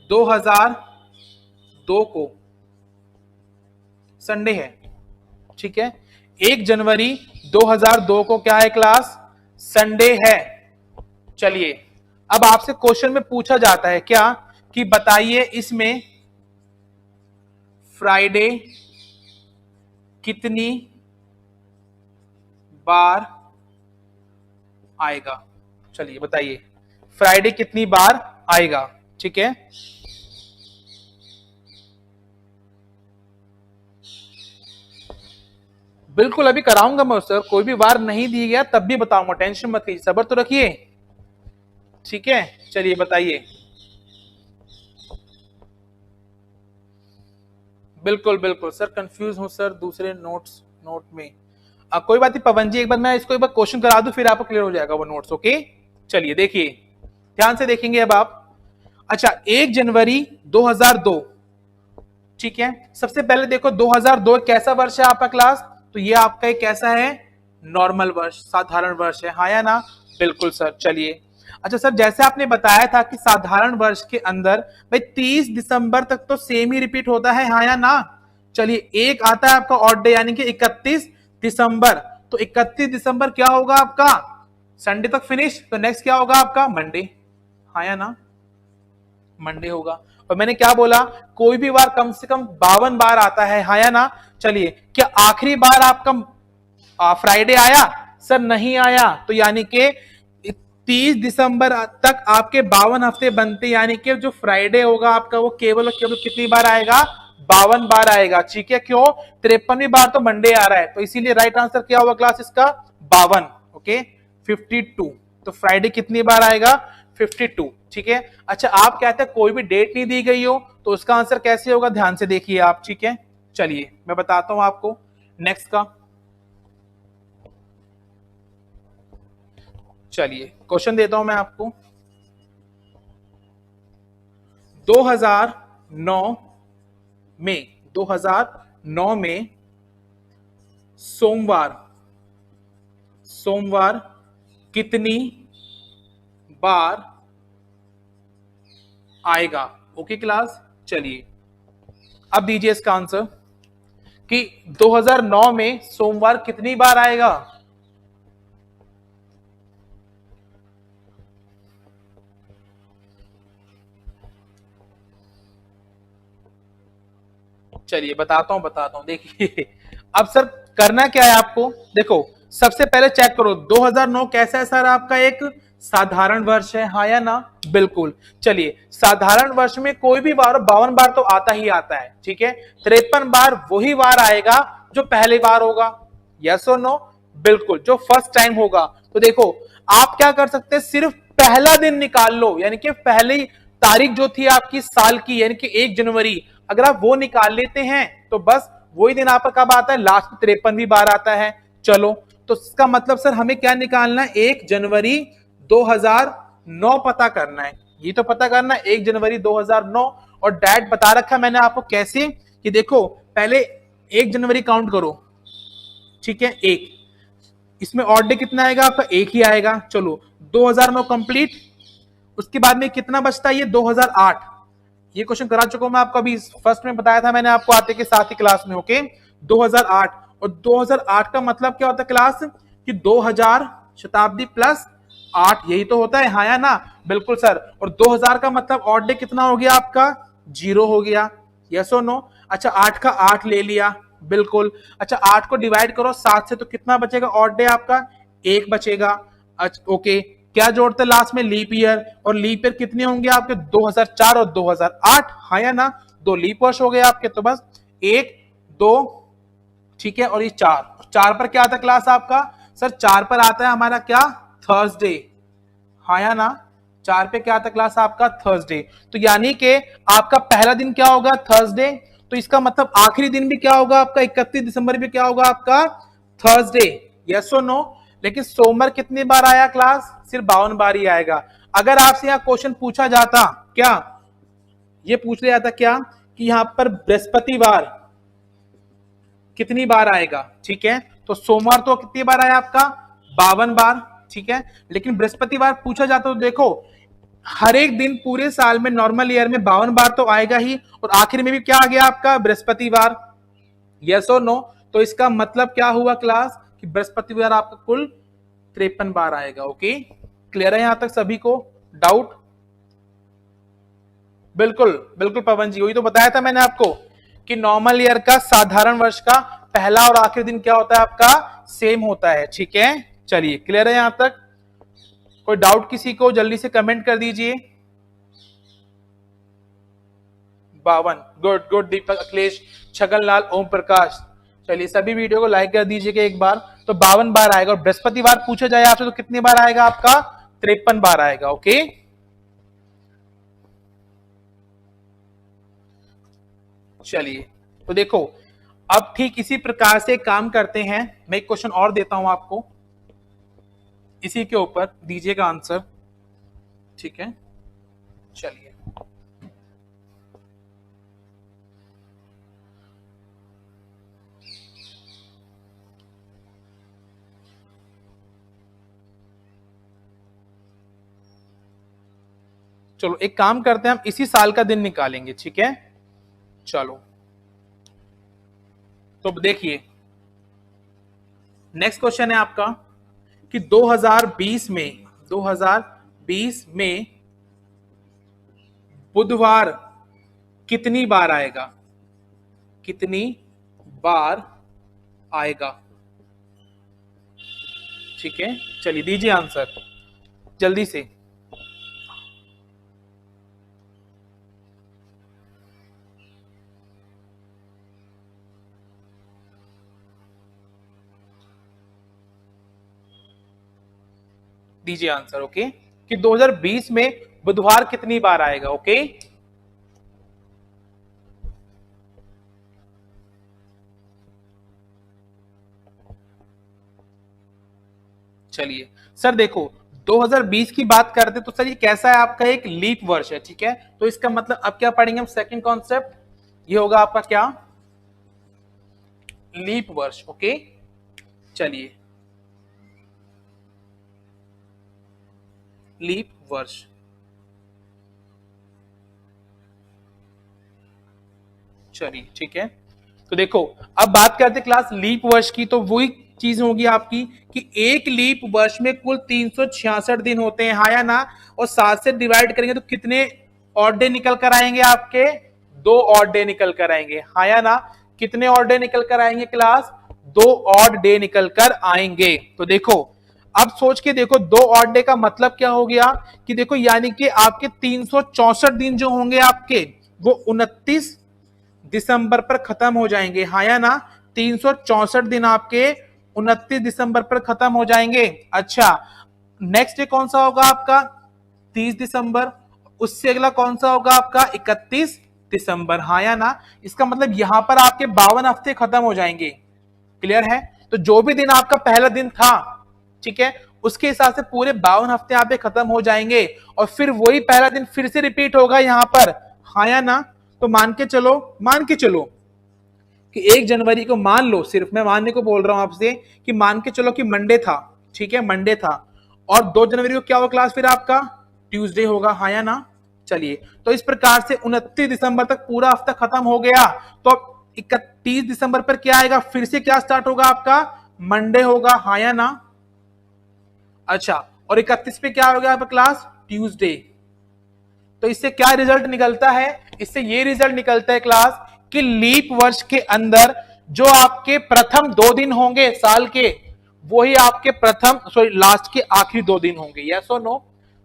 2002 को संडे है, ठीक है। 1 जनवरी 2002 को क्या है क्लास, संडे है। चलिए अब आपसे क्वेश्चन में पूछा जाता है क्या, कि बताइए इसमें फ्राइडे कितनी बार आएगा। चलिए बताइए फ्राइडे कितनी बार आएगा, ठीक है। बिल्कुल अभी कराऊंगा मैं सर, कोई भी वार नहीं दी गया तब भी बताऊंगा, टेंशन मत लीजिए, सब्र तो रखिए, ठीक है। चलिए बताइए। बिल्कुल बिल्कुल सर, कंफ्यूज हूं सर दूसरे नोट में। कोई बात नहीं पवन जी, एक बार मैं इसको एक बार क्वेश्चन करा दूं फिर आपको क्लियर हो जाएगा वो नोट्स। ओके चलिए देखिए, ध्यान से देखेंगे अब आप। अच्छा 1 जनवरी 2002, ठीक है। सबसे पहले देखो 2002 कैसा वर्ष है आपका क्लास, तो ये आपका एक कैसा है, नॉर्मल वर्ष, साधारण वर्ष है, हाँ या ना। बिल्कुल सर, चलिए। अच्छा सर जैसे आपने बताया था कि साधारण वर्ष के अंदर भाई 30 दिसंबर तक तो सेम ही रिपीट होता है, हाँ या ना। चलिए एक आता है आपका ऑड डे यानी कि 31 दिसंबर, तो 31 दिसंबर क्या होगा आपका, संडे तक फिनिश, तो नेक्स्ट क्या होगा आपका मंडे, हाँ या ना, मंडे होगा। और मैंने क्या बोला, कोई भी बार कम से कम 52 बार आता है, हाँ या ना। चलिए क्या आखिरी बार आपका फ्राइडे आया, सर नहीं आया, तो यानी कि 30 दिसंबर तक आपके 52 हफ्ते बनते, यानी कि जो फ्राइडे होगा आपका वो केवल और केवल कितनी बार आएगा, 52 बार आएगा, ठीक है। क्यों, 53वीं बार तो मंडे आ रहा है, तो इसीलिए राइट आंसर क्या होगा क्लास इसका, 52। ओके 52, तो फ्राइडे कितनी बार आएगा, 52, ठीक है। अच्छा आप कहते हैं कोई भी डेट नहीं दी गई हो, तो उसका आंसर कैसे होगा, ध्यान से देखिए आप, ठीक है। चलिए मैं बताता हूं आपको नेक्स्ट का। चलिए क्वेश्चन देता हूं मैं आपको। 2009 में 2009 में सोमवार सोमवार कितनी बार आएगा। ओके क्लास, चलिए अब दीजिए इसका आंसर, कि 2009 में सोमवार कितनी बार आएगा। चलिए बताता हूं देखिए। अब सर करना क्या है आपको, देखो सबसे पहले चेक करो 2009 कैसा है सर, आपका एक साधारण वर्ष है, हाँ या ना। बिल्कुल, चलिए साधारण वर्ष में कोई भी बार 52 बार तो आता ही आता है, ठीक है। 53 बार वही बार आएगा जो पहली बार होगा, यस और नो। बिल्कुल, जो फर्स्ट टाइम होगा। तो देखो आप क्या कर सकते हैं, सिर्फ पहला दिन निकाल लो, यानी कि पहली तारीख जो थी आपकी साल की, यानी कि 1 जनवरी, अगर आप वो निकाल लेते हैं तो बस वही दिन आपका कब आता है, लास्ट में 53वीं बार आता है। चलो तो इसका मतलब सर हमें क्या निकालना है, 1 जनवरी 2009 पता करना है, ये तो पता करना है 1 जनवरी 2009। और डेट बता रखा मैंने आपको कैसे, कि देखो पहले 1 जनवरी काउंट करो, ठीक है, एक, इसमें ऑड डे कितना आएगा आपका, एक ही आएगा। चलो 2009 कंप्लीट, उसके बाद में कितना बचता है, ये 2008। ये क्वेश्चन करा चुका हूं मैं आपको, अभी फर्स्ट में बताया था मैंने आपको आते के साथ ही क्लास में। ओके 2008, और 2008 का मतलब क्या होता है क्लास, कि 2000 शताब्दी प्लस 8, यही तो होता है, हाँ या ना। बिल्कुल सर, और 2000 का मतलब ऑड डे कितना हो गया आपका, 0 हो गया, यस और नो। अच्छा 8 का 8 ले लिया, बिल्कुल। अच्छा 8 को डिवाइड करो 7 से, तो कितना बचेगा ऑड डे आपका, 1 बचेगा। अच्छा ओके, क्या जोड़ते लास्ट में, लीप ईयर, और लीप ईयर कितने होंगे आपके, 2004 और 2008, हाँ या ना। 2 लीप वर्ष हो गए आपके, तो बस 1 2, ठीक है, और ये 4, 4 पर क्या आता है क्लास आपका, सर 4 पर आता है हमारा क्या, थर्सडे, हाँ या ना। 4 पे क्या आता है क्लास आपका, थर्सडे। तो यानी कि आपका पहला दिन क्या होगा, थर्सडे। तो इसका मतलब आखिरी दिन भी क्या होगा आपका, 31 दिसंबर भी क्या होगा आपका, थर्सडे। यस और नो। लेकिन सोमवार कितनी बार आया क्लास, सिर्फ 52 बार ही आएगा। अगर आपसे यहाँ क्वेश्चन पूछा जाता, क्या ये पूछ लिया जाता क्या कि यहां पर बृहस्पतिवार कितनी बार आएगा, ठीक है, तो सोमवार तो कितनी बार आया आपका, 52 बार, ठीक है। लेकिन बृहस्पतिवार पूछा जाता तो देखो हर एक दिन पूरे साल में नॉर्मल ईयर में 52 बार तो आएगा ही, और आखिर में भी क्या आ गया आपका, बृहस्पतिवार। यस और नो। तो इसका मतलब क्या हुआ क्लास कि बृहस्पतिवार आपका कुल 53 बार आएगा। ओके, क्लियर है यहां तक सभी को, डाउट? बिल्कुल बिल्कुल पवन जी, वही तो बताया था मैंने आपको कि नॉर्मल ईयर का, साधारण वर्ष का पहला और आखिरी दिन क्या होता है आपका, सेम होता है, ठीक है। चलिए, क्लियर है यहां तक? कोई डाउट किसी को, जल्दी से कमेंट कर दीजिए। 52, गुड गुड, दीपक, अखिलेश, छगन लाल, ओम प्रकाश। चलिए सभी वीडियो को लाइक कर दीजिएगा एक बार। तो 52 बार आएगा, और बृहस्पतिवार पूछा जाए आपसे तो कितनी बार आएगा आपका, 53 बार आएगा। ओके, चलिए तो देखो अब ठीक इसी प्रकार से काम करते हैं। मैं एक क्वेश्चन और देता हूं आपको, इसी के ऊपर दीजिएगा आंसर, ठीक है। चलिए, चलो एक काम करते हैं, हम इसी साल का दिन निकालेंगे, ठीक है। चलो तो देखिए, नेक्स्ट क्वेश्चन है आपका कि 2020 में बुधवार कितनी बार आएगा, कितनी बार आएगा, ठीक है। चलिए दीजिए आंसर जल्दी से। दीजिए आंसर, ओके, कि 2020 में बुधवार कितनी बार आएगा। ओके, चलिए सर देखो 2020 की बात करते तो सर ये कैसा है आपका, एक लीप वर्ष है, ठीक है। तो इसका मतलब अब क्या पढ़ेंगे हम, सेकंड कॉन्सेप्ट, ये होगा आपका क्या, लीप वर्ष। ओके, चलिए लीप वर्ष, चलिए ठीक है। तो देखो अब बात करते क्लास लीप वर्ष की, तो वही चीज होगी आपकी कि एक लीप वर्ष में कुल 366 दिन होते हैं, हाँ या ना, और 7 से डिवाइड करेंगे तो कितने ऑड डे निकल कर आएंगे आपके, 2 ऑड डे निकल कर आएंगे, हाँ या ना। कितने ऑड डे निकल कर आएंगे क्लास, 2 ऑड डे निकल कर आएंगे। तो देखो अब सोच के देखो 2 ऑड डे का मतलब क्या हो गया कि देखो यानी कि आपके 364 दिन जो होंगे आपके वो 29 दिसंबर पर खत्म हो जाएंगे, हाँ या ना। 364 दिन आपके 29 दिसंबर पर खत्म हो जाएंगे। अच्छा, नेक्स्ट डे कौन सा होगा आपका, 30 दिसंबर, उससे अगला कौन सा होगा आपका, 31 दिसंबर, हाँ या ना। इसका मतलब यहां पर आपके 52 हफ्ते खत्म हो जाएंगे। क्लियर है? तो जो भी दिन आपका पहला दिन था, ठीक है, उसके हिसाब से पूरे 52 हफ्ते यहाँ पे खत्म हो जाएंगे, और फिर वही पहला दिन फिर से रिपीट होगा यहां पर, हाँ या ना। तो मान के चलो कि 1 जनवरी को, मान लो, सिर्फ मैं मानने को बोल रहा हूं आपसे, कि मान के चलो कि मंडे था, ठीक है, मंडे था, और 2 जनवरी को क्या होगा क्लास, फिर आपका ट्यूसडे होगा, हाँ या ना। चलिए, तो इस प्रकार से 29 दिसंबर तक पूरा हफ्ता खत्म हो गया। तो 31 दिसंबर पर क्या आएगा, फिर से क्या स्टार्ट होगा आपका, मंडे होगा, हाँ या ना। अच्छा, और 31 पे क्या हो गया आपका क्लास, ट्यूसडे। तो इससे क्या रिजल्ट निकलता है, इससे ये रिजल्ट निकलता है क्लास कि लीप वर्ष के अंदर जो आपके प्रथम 2 दिन होंगे साल के, वही आपके प्रथम, सॉरी, लास्ट के आखिरी 2 दिन होंगे। यस और नो?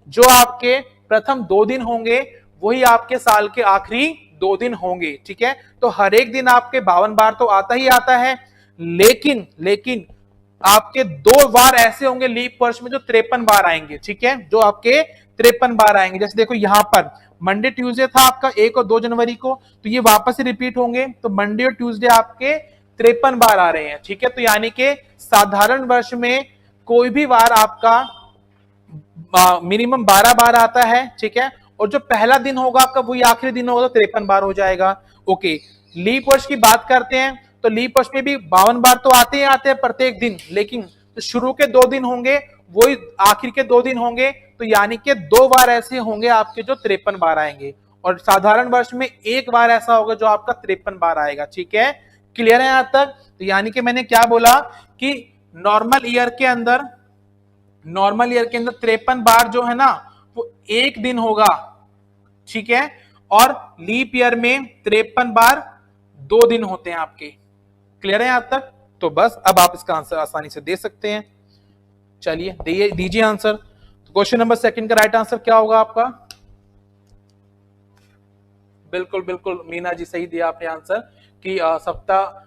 जो आपके प्रथम 2 दिन होंगे वही आपके साल के आखिरी 2 दिन होंगे, ठीक है। तो हर एक दिन आपके 52 बार तो आता ही आता है, लेकिन आपके 2 बार ऐसे होंगे लीप वर्ष में जो 53 बार आएंगे, ठीक है, जो आपके 53 बार आएंगे। जैसे देखो यहां पर मंडे ट्यूसडे था आपका 1 और 2 जनवरी को, तो ये वापस से रिपीट होंगे, तो मंडे और ट्यूसडे आपके 53 बार आ रहे हैं, ठीक है। तो यानी कि साधारण वर्ष में कोई भी वार आपका मिनिमम 12 बार आता है, ठीक है। और जो पहला दिन होगा आपका वही आखिरी दिन होगा, तो 53 बार हो जाएगा। ओके, लीप वर्ष की बात करते हैं, तो लीप वर्ष में भी 52 बार तो आते ही आते हैं प्रत्येक दिन, लेकिन तो शुरू के 2 दिन होंगे वही आखिर के 2 दिन होंगे, तो यानी कि 2 बार ऐसे होंगे आपके जो 53 बार आएंगे, और साधारण वर्ष में 1 बार ऐसा होगा जो आपका 53 बार आएगा, ठीक है। क्लियर है यहां तक? तो यानी कि मैंने क्या बोला कि नॉर्मल ईयर के अंदर 53 बार जो है ना वो एक दिन होगा, ठीक है। और लीप ईयर में 53 बार 2 दिन होते हैं आपके। क्लियर है यहां तक? तो बस अब आप इसका आंसर आसानी से दे सकते हैं। चलिए दीजिए आंसर। तो क्वेश्चन नंबर 2 का राइट आंसर क्या होगा आपका? बिल्कुल बिल्कुल मीना जी, सही दिया आपने आंसर कि सप्ताह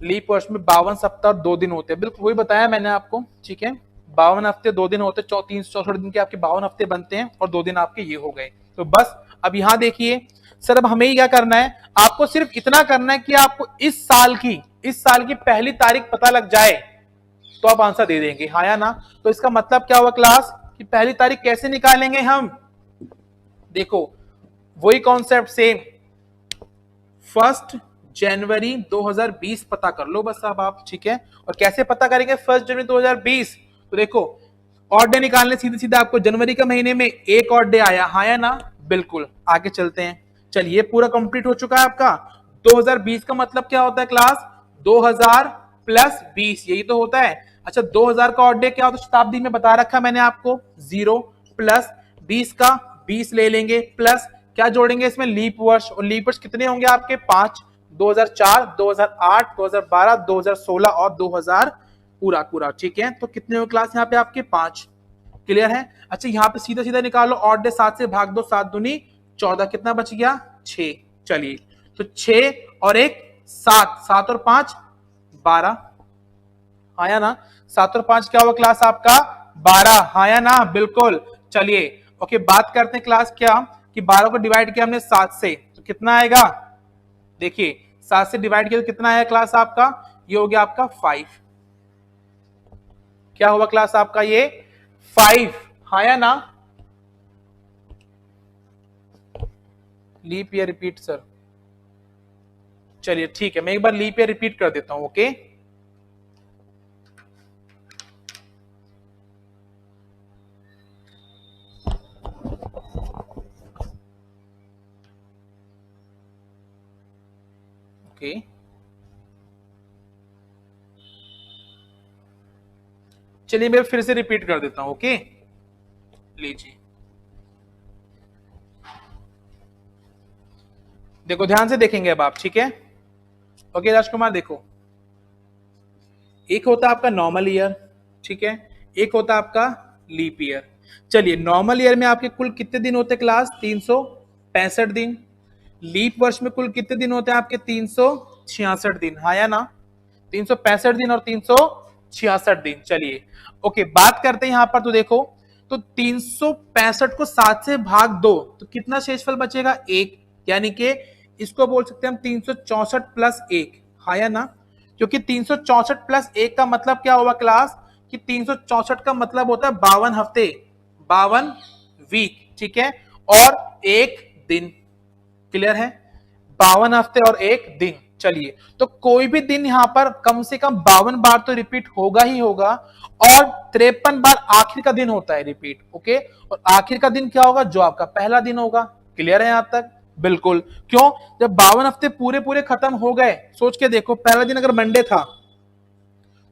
लीप वर्ष में 52 सप्ताह और 2 दिन होते हैं, बिल्कुल वही बताया मैंने आपको, ठीक है। 52 हफ्ते 2 दिन होते हैं, 364 दिन के आपके 52 हफ्ते बनते हैं, और 2 दिन आपके ये हो गए। तो बस अब यहां देखिए सर, अब हमें क्या करना है, आपको सिर्फ इतना करना है कि आपको इस साल की पहली तारीख पता लग जाए तो आप आंसर दे देंगे, हाँ या ना। तो इसका मतलब क्या हुआ क्लास कि पहली तारीख कैसे निकालेंगे हम? देखो वही कॉन्सेप्ट सेम, 1 जनवरी 2020 पता कर लो बस अब आप, ठीक है। और कैसे पता करेंगे 1 जनवरी 2020? तो देखो ऑड डे निकालने, सीधे सीधे आपको जनवरी का महीने में एक ऑड डे आया, हाँ या ना। बिल्कुल, आगे चलते हैं। चलिए पूरा कंप्लीट हो चुका है आपका। 2020 का मतलब क्या होता है क्लास? 2000 प्लस 20, यही तो होता है। अच्छा 2000 का ऑड डे क्या होता है? शताब्दी में बता रखा मैंने आपको, 0 प्लस 20 का 20 ले लेंगे, प्लस क्या जोड़ेंगे इसमें? लीप वर्ष। और लीप वर्ष कितने होंगे आपके? 5, 2004, 2008, 2012, 2016 और 2000 पूरा पूरा, ठीक है। तो कितने हो क्लास यहाँ पे आपके? 5। क्लियर है? अच्छा यहाँ पे सीधा सीधा निकालो, ऑड डे 7 से भाग दो, 7 दूनी 14, कितना बच गया? 6। चलिए तो 6 और 1 7, 7 और 5 12, हाँ या ना। 7 और 5 क्या हुआ क्लास आपका? 12, हाँ या ना। बिल्कुल। चलिए ओके, बात करते हैं क्लास क्या कि 12 को डिवाइड किया हमने 7 से, तो कितना आएगा? देखिए 7 से डिवाइड किया तो कितना आया क्लास आपका? ये हो गया आपका 5। क्या हुआ क्लास आपका? ये 5, हाँ या ना। लीप ईयर रिपीट सर, चलिए ठीक है, मैं एक बार लीप ईयर रिपीट कर देता हूं, ओके। ओके चलिए मैं फिर से रिपीट कर देता हूं, ओके। लीजिए देखो, ध्यान से देखेंगे अब आप, ठीक है। ओके राजकुमार, देखो एक होता है आपका नॉर्मल ईयर, ठीक है, एक होता है आपका लीप ईयर। चलिए नॉर्मल ईयर में आपके कुल कितने दिन होते हैं क्लास? 365 दिन। लीप वर्ष में कुल कितने दिन होते हैं आपके? 366 दिन, हाँ या ना। 365 दिन और 366 दिन। चलिए ओके, बात करते हैं यहां पर, तो देखो तो 365 को 7 से भाग दो तो कितना शेषफल बचेगा? 1, यानी कि इसको बोल सकते हैं हम 364 प्लस 1, हाँ या ना। क्योंकि 364 प्लस 1 का मतलब क्या होगा क्लास कि 364 का मतलब होता है 52 हफ्ते, 52 वीक, ठीक है, और एक दिन। क्लियर है? 52 हफ्ते और एक दिन। चलिए तो कोई भी दिन यहां पर कम से कम 52 बार तो रिपीट होगा ही होगा, और 53 बार आखिर का दिन होता है रिपीट, ओके। और आखिर का दिन क्या होगा? जो आपका पहला दिन होगा। क्लियर है यहां तक? बिल्कुल। क्यों? जब 52 हफ्ते पूरे पूरे खत्म हो गए, सोच के देखो, पहला दिन अगर मंडे था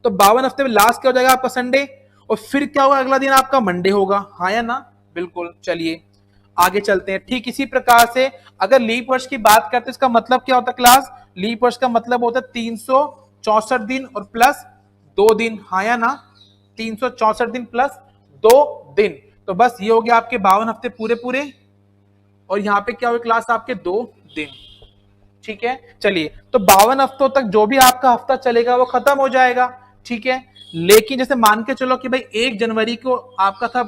तो 52 हफ्ते में लास्ट क्या हो जाएगा आपका? संडे। और फिर क्या होगा? अगला दिन आपका मंडे होगा, हाँ या ना। बिल्कुल। चलिए आगे चलते हैं। ठीक इसी प्रकार से अगर लीप वर्ष की बात करते हैं, इसका मतलब क्या होता है क्लास? लीप वर्ष का मतलब होता है 364 दिन और प्लस 2 दिन, हाँ या ना। 364 दिन प्लस 2 दिन। तो बस ये हो गया आपके 52 हफ्ते पूरे पूरे, और यहाँ पे क्या हुआ क्लास? आपके 2 दिन। ठीक है, चलिए तो 52 हफ्तों तक जो भी आपका हफ्ता चलेगा वो खत्म हो जाएगा, ठीक है। लेकिन जैसे मान के चलो कि भाई 1 जनवरी को आपका था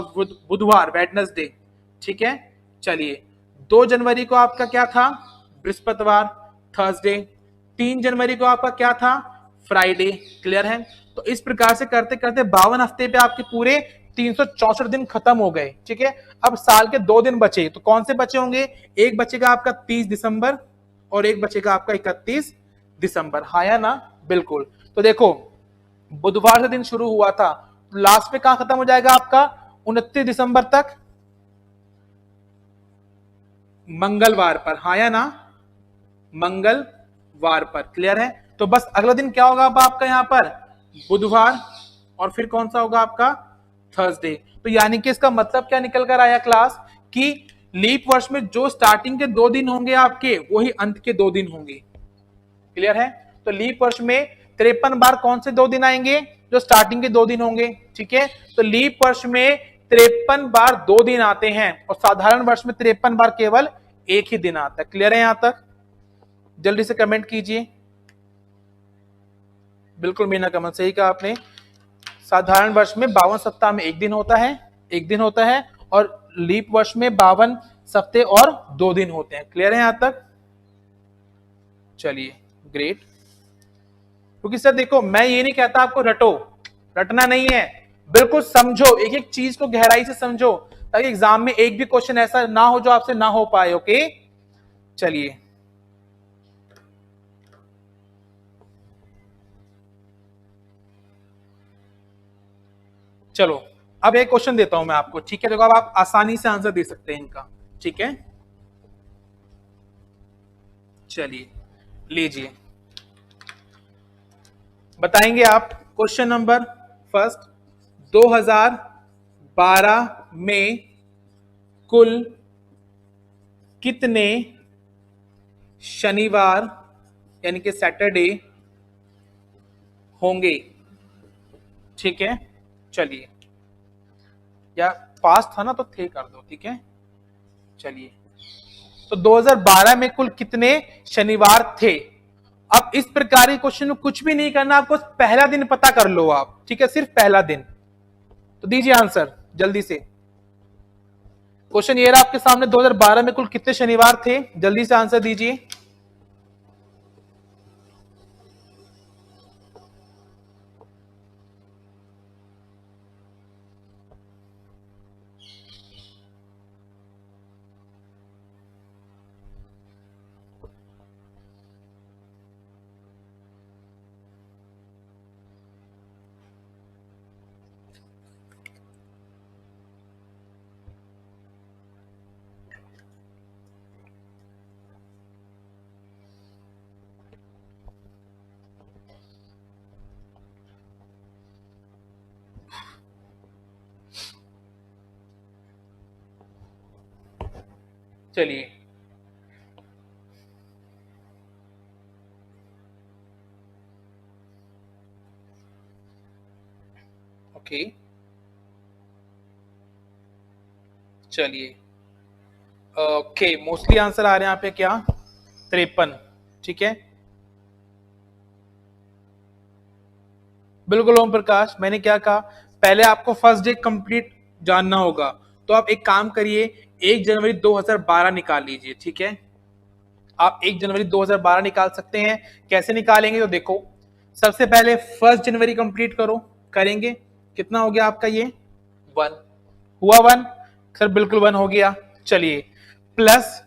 बुधवार, वेडनेसडे, ठीक है। चलिए 2 जनवरी को आपका क्या था, बृहस्पतिवार, थर्सडे। 3 जनवरी को आपका क्या था, फ्राइडे। क्लियर है। तो इस प्रकार से करते करते 52 हफ्ते पे आपके पूरे 364 दिन खत्म हो गए। ठीक है, अब साल के 2 दिन बचे, तो कौन से बचे होंगे, एक बचेगा आपका 30 दिसंबर और एक बचेगा आपका 31 दिसंबर। हाँ या ना, बिल्कुल। तो देखो बुधवार से दिन शुरू हुआ था, तो लास्ट में कहां खत्म हो जाएगा आपका, 29 दिसंबर तक, मंगलवार पर। हाँ या ना, मंगलवार पर। क्लियर है। तो बस अगला दिन क्या होगा अब आपका यहाँ पर, बुधवार, और फिर कौन सा होगा आपका, थर्सडे। तो यानी कि इसका मतलब क्या निकल कर आया क्लास, कि लीप वर्ष में जो स्टार्टिंग के 2 दिन होंगे आपके, वही अंत के 2 दिन होंगे। क्लियर है। तो लीप वर्ष में 53 बार कौन से 2 दिन आएंगे, जो स्टार्टिंग के 2 दिन होंगे। ठीक है, तो लीप वर्ष में 53 बार 2 दिन आते हैं, और साधारण वर्ष में 53 बार केवल एक ही दिन आता है। क्लियर है यहां तक, जल्दी से कमेंट कीजिए। बिल्कुल मीना कमल, सही कहा आपने। साधारण वर्ष में 52 सप्ताह में एक दिन होता है, एक दिन होता है, और लीप वर्ष में 52 सप्ताह और 2 दिन होते हैं। क्लियर है यहां तक, चलिए ग्रेट। क्योंकि सर देखो, मैं ये नहीं कहता आपको रटो, रटना नहीं है, बिल्कुल समझो, एक एक चीज को गहराई से समझो, ताकि एग्जाम में एक भी क्वेश्चन ऐसा ना हो जो आपसे ना हो पाए। ओके, चलिए चलो, अब एक क्वेश्चन देता हूं मैं आपको। ठीक है, देखो अब आप आसानी से आंसर दे सकते हैं इनका। ठीक है, चलिए लीजिए, बताएंगे आप। क्वेश्चन नंबर फर्स्ट, 2012 में कुल कितने शनिवार यानी कि सैटरडे होंगे। ठीक है, चलिए, या पास था ना तो थे कर दो। ठीक है, चलिए, तो 2012 में कुल कितने शनिवार थे। अब इस प्रकार के क्वेश्चन में कुछ भी नहीं करना, आपको पहला दिन पता कर लो आप। ठीक है, सिर्फ पहला दिन। तो दीजिए आंसर जल्दी से। क्वेश्चन ये रहा आपके सामने, 2012 में कुल कितने शनिवार थे, जल्दी से आंसर दीजिए। चलिए, ओके, चलिए, ओके, मोस्टली आंसर आ रहे हैं यहाँ पे क्या, 53। ठीक है, बिल्कुल ओम प्रकाश, मैंने क्या कहा, पहले आपको फर्स्ट डे कंप्लीट जानना होगा। तो आप एक काम करिए, 1 जनवरी 2012 निकाल लीजिए। ठीक है, आप 1 जनवरी 2012 निकाल सकते हैं। कैसे निकालेंगे, तो देखो, सबसे पहले 1 जनवरी कंप्लीट करो, करेंगे, कितना हो गया आपका ये, 1 हुआ, 1 सर, बिल्कुल 1 हो गया। चलिए, प्लस,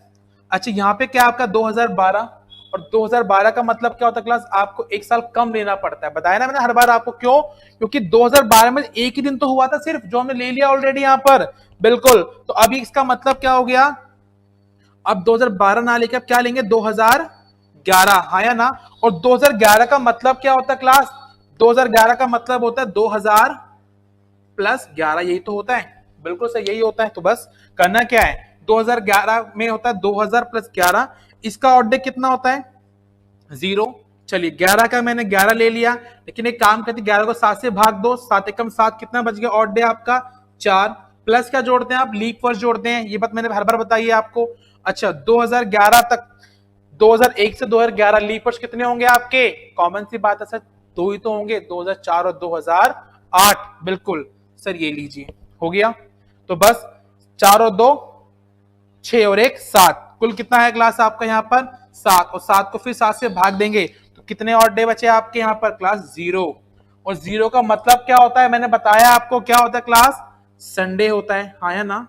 अच्छा यहाँ पे क्या आपका 2012, और 2012 का मतलब क्या होता है क्लास, आपको एक साल कम लेना पड़ता है। बताया ना मैंने हर बार आपको, क्यों, क्योंकि 2012 में एक ही दिन तो हुआ था सिर्फ, जो हमने ले लिया ऑलरेडी यहाँ पर। बिल्कुल, तो अभी इसका मतलब क्या हो गया, अब 2012 ना लेके अब क्या लेंगे, 2011। हाँ या ना, और 2011 का मतलब क्या होता है क्लास, 2011 का मतलब होता है 2000 प्लस 11, यही तो होता है। बिल्कुल सही, यही होता है। तो बस करना क्या है, 2011 में होता है 2000 प्लस 11, इसका ऑड डे कितना होता है, 0। चलिए, 11 का मैंने 11 ले लिया, लेकिन एक काम करते, 11 को 7 से भाग दो, 7 एकम 7, कितना बच गया ऑड डे आपका, 4। प्लस क्या जोड़ते हैं आप, लीप वर्ष जोड़ते हैं, ये बात मैंने हर बार बताई है आपको। अच्छा, 2011 तक, 2001 से 2011 लीप वर्ष कितने होंगे आपके, कॉमन सी बात है सर, 2 ही तो होंगे, 2004 और 2008। बिल्कुल सर, ये लीजिए, हो गया। तो बस 4 और 2 6 और 1 7, कुल कितना है क्लास आपका यहाँ पर 7, और 7 को फिर 7 से भाग देंगे तो कितने और डे बचे आपके यहाँ पर क्लास 0। और 0 का मतलब क्या होता है, मैंने बताया आपको क्या होता है क्लास, संडे होता है, हाँ या ना,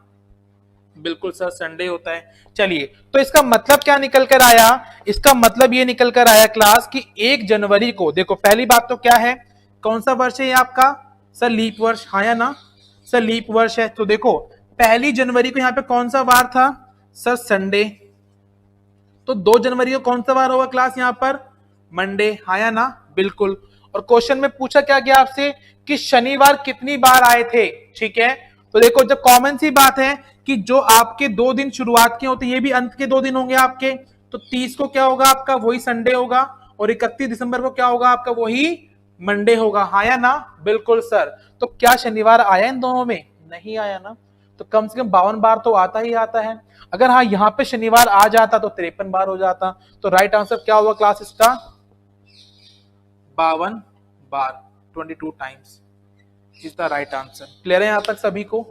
बिल्कुल सर संडे होता है। चलिए तो इसका मतलब क्या निकल कर आया, इसका मतलब ये निकल कर आया क्लास कि 1 जनवरी को, देखो पहली बात तो क्या है, कौन सा वर्ष है ये आपका, सर लीप वर्ष, हाँ या ना, सर लीप वर्ष है। तो देखो 1 जनवरी को यहाँ पे कौन सा वार था, सर संडे, तो 2 जनवरी को कौन सा वार होगा क्लास यहाँ पर, मंडे, हाँ या ना, बिल्कुल। और क्वेश्चन में पूछा क्या गया आपसे कि शनिवार कितनी बार आए थे, ठीक है। तो देखो जब कॉमन सी बात है कि जो आपके 2 दिन शुरुआत के होते ये भी अंत के 2 दिन होंगे आपके, तो 30 को क्या होगा आपका, वही संडे होगा, और 31 दिसंबर को क्या होगा आपका, वही मंडे होगा, हाँ या ना, बिल्कुल सर। तो क्या शनिवार आया इन दोनों में, नहीं आया ना, तो कम से कम 52 बार तो आता ही आता है। अगर हाँ यहाँ पे शनिवार आ जाता तो 53 बार हो जाता। तो राइट आंसर क्या होगा क्लास इसका, 52 बार, 22 times is the right answer. Clear है यहाँ तक सभी को,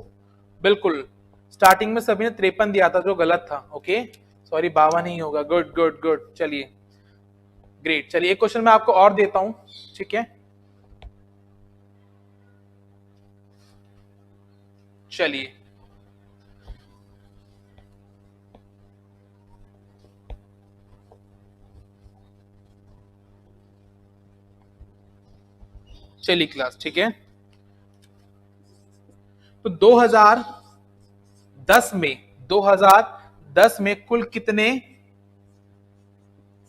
बिल्कुल। स्टार्टिंग में सभी ने 53 दिया था जो गलत था, ओके सॉरी 52 ही होगा, गुड गुड गुड, चलिए ग्रेट। चलिए एक क्वेश्चन मैं आपको और देता हूं, ठीक है, चलिए चलिए क्लास, ठीक है। तो 2010 में 2010 में कुल कितने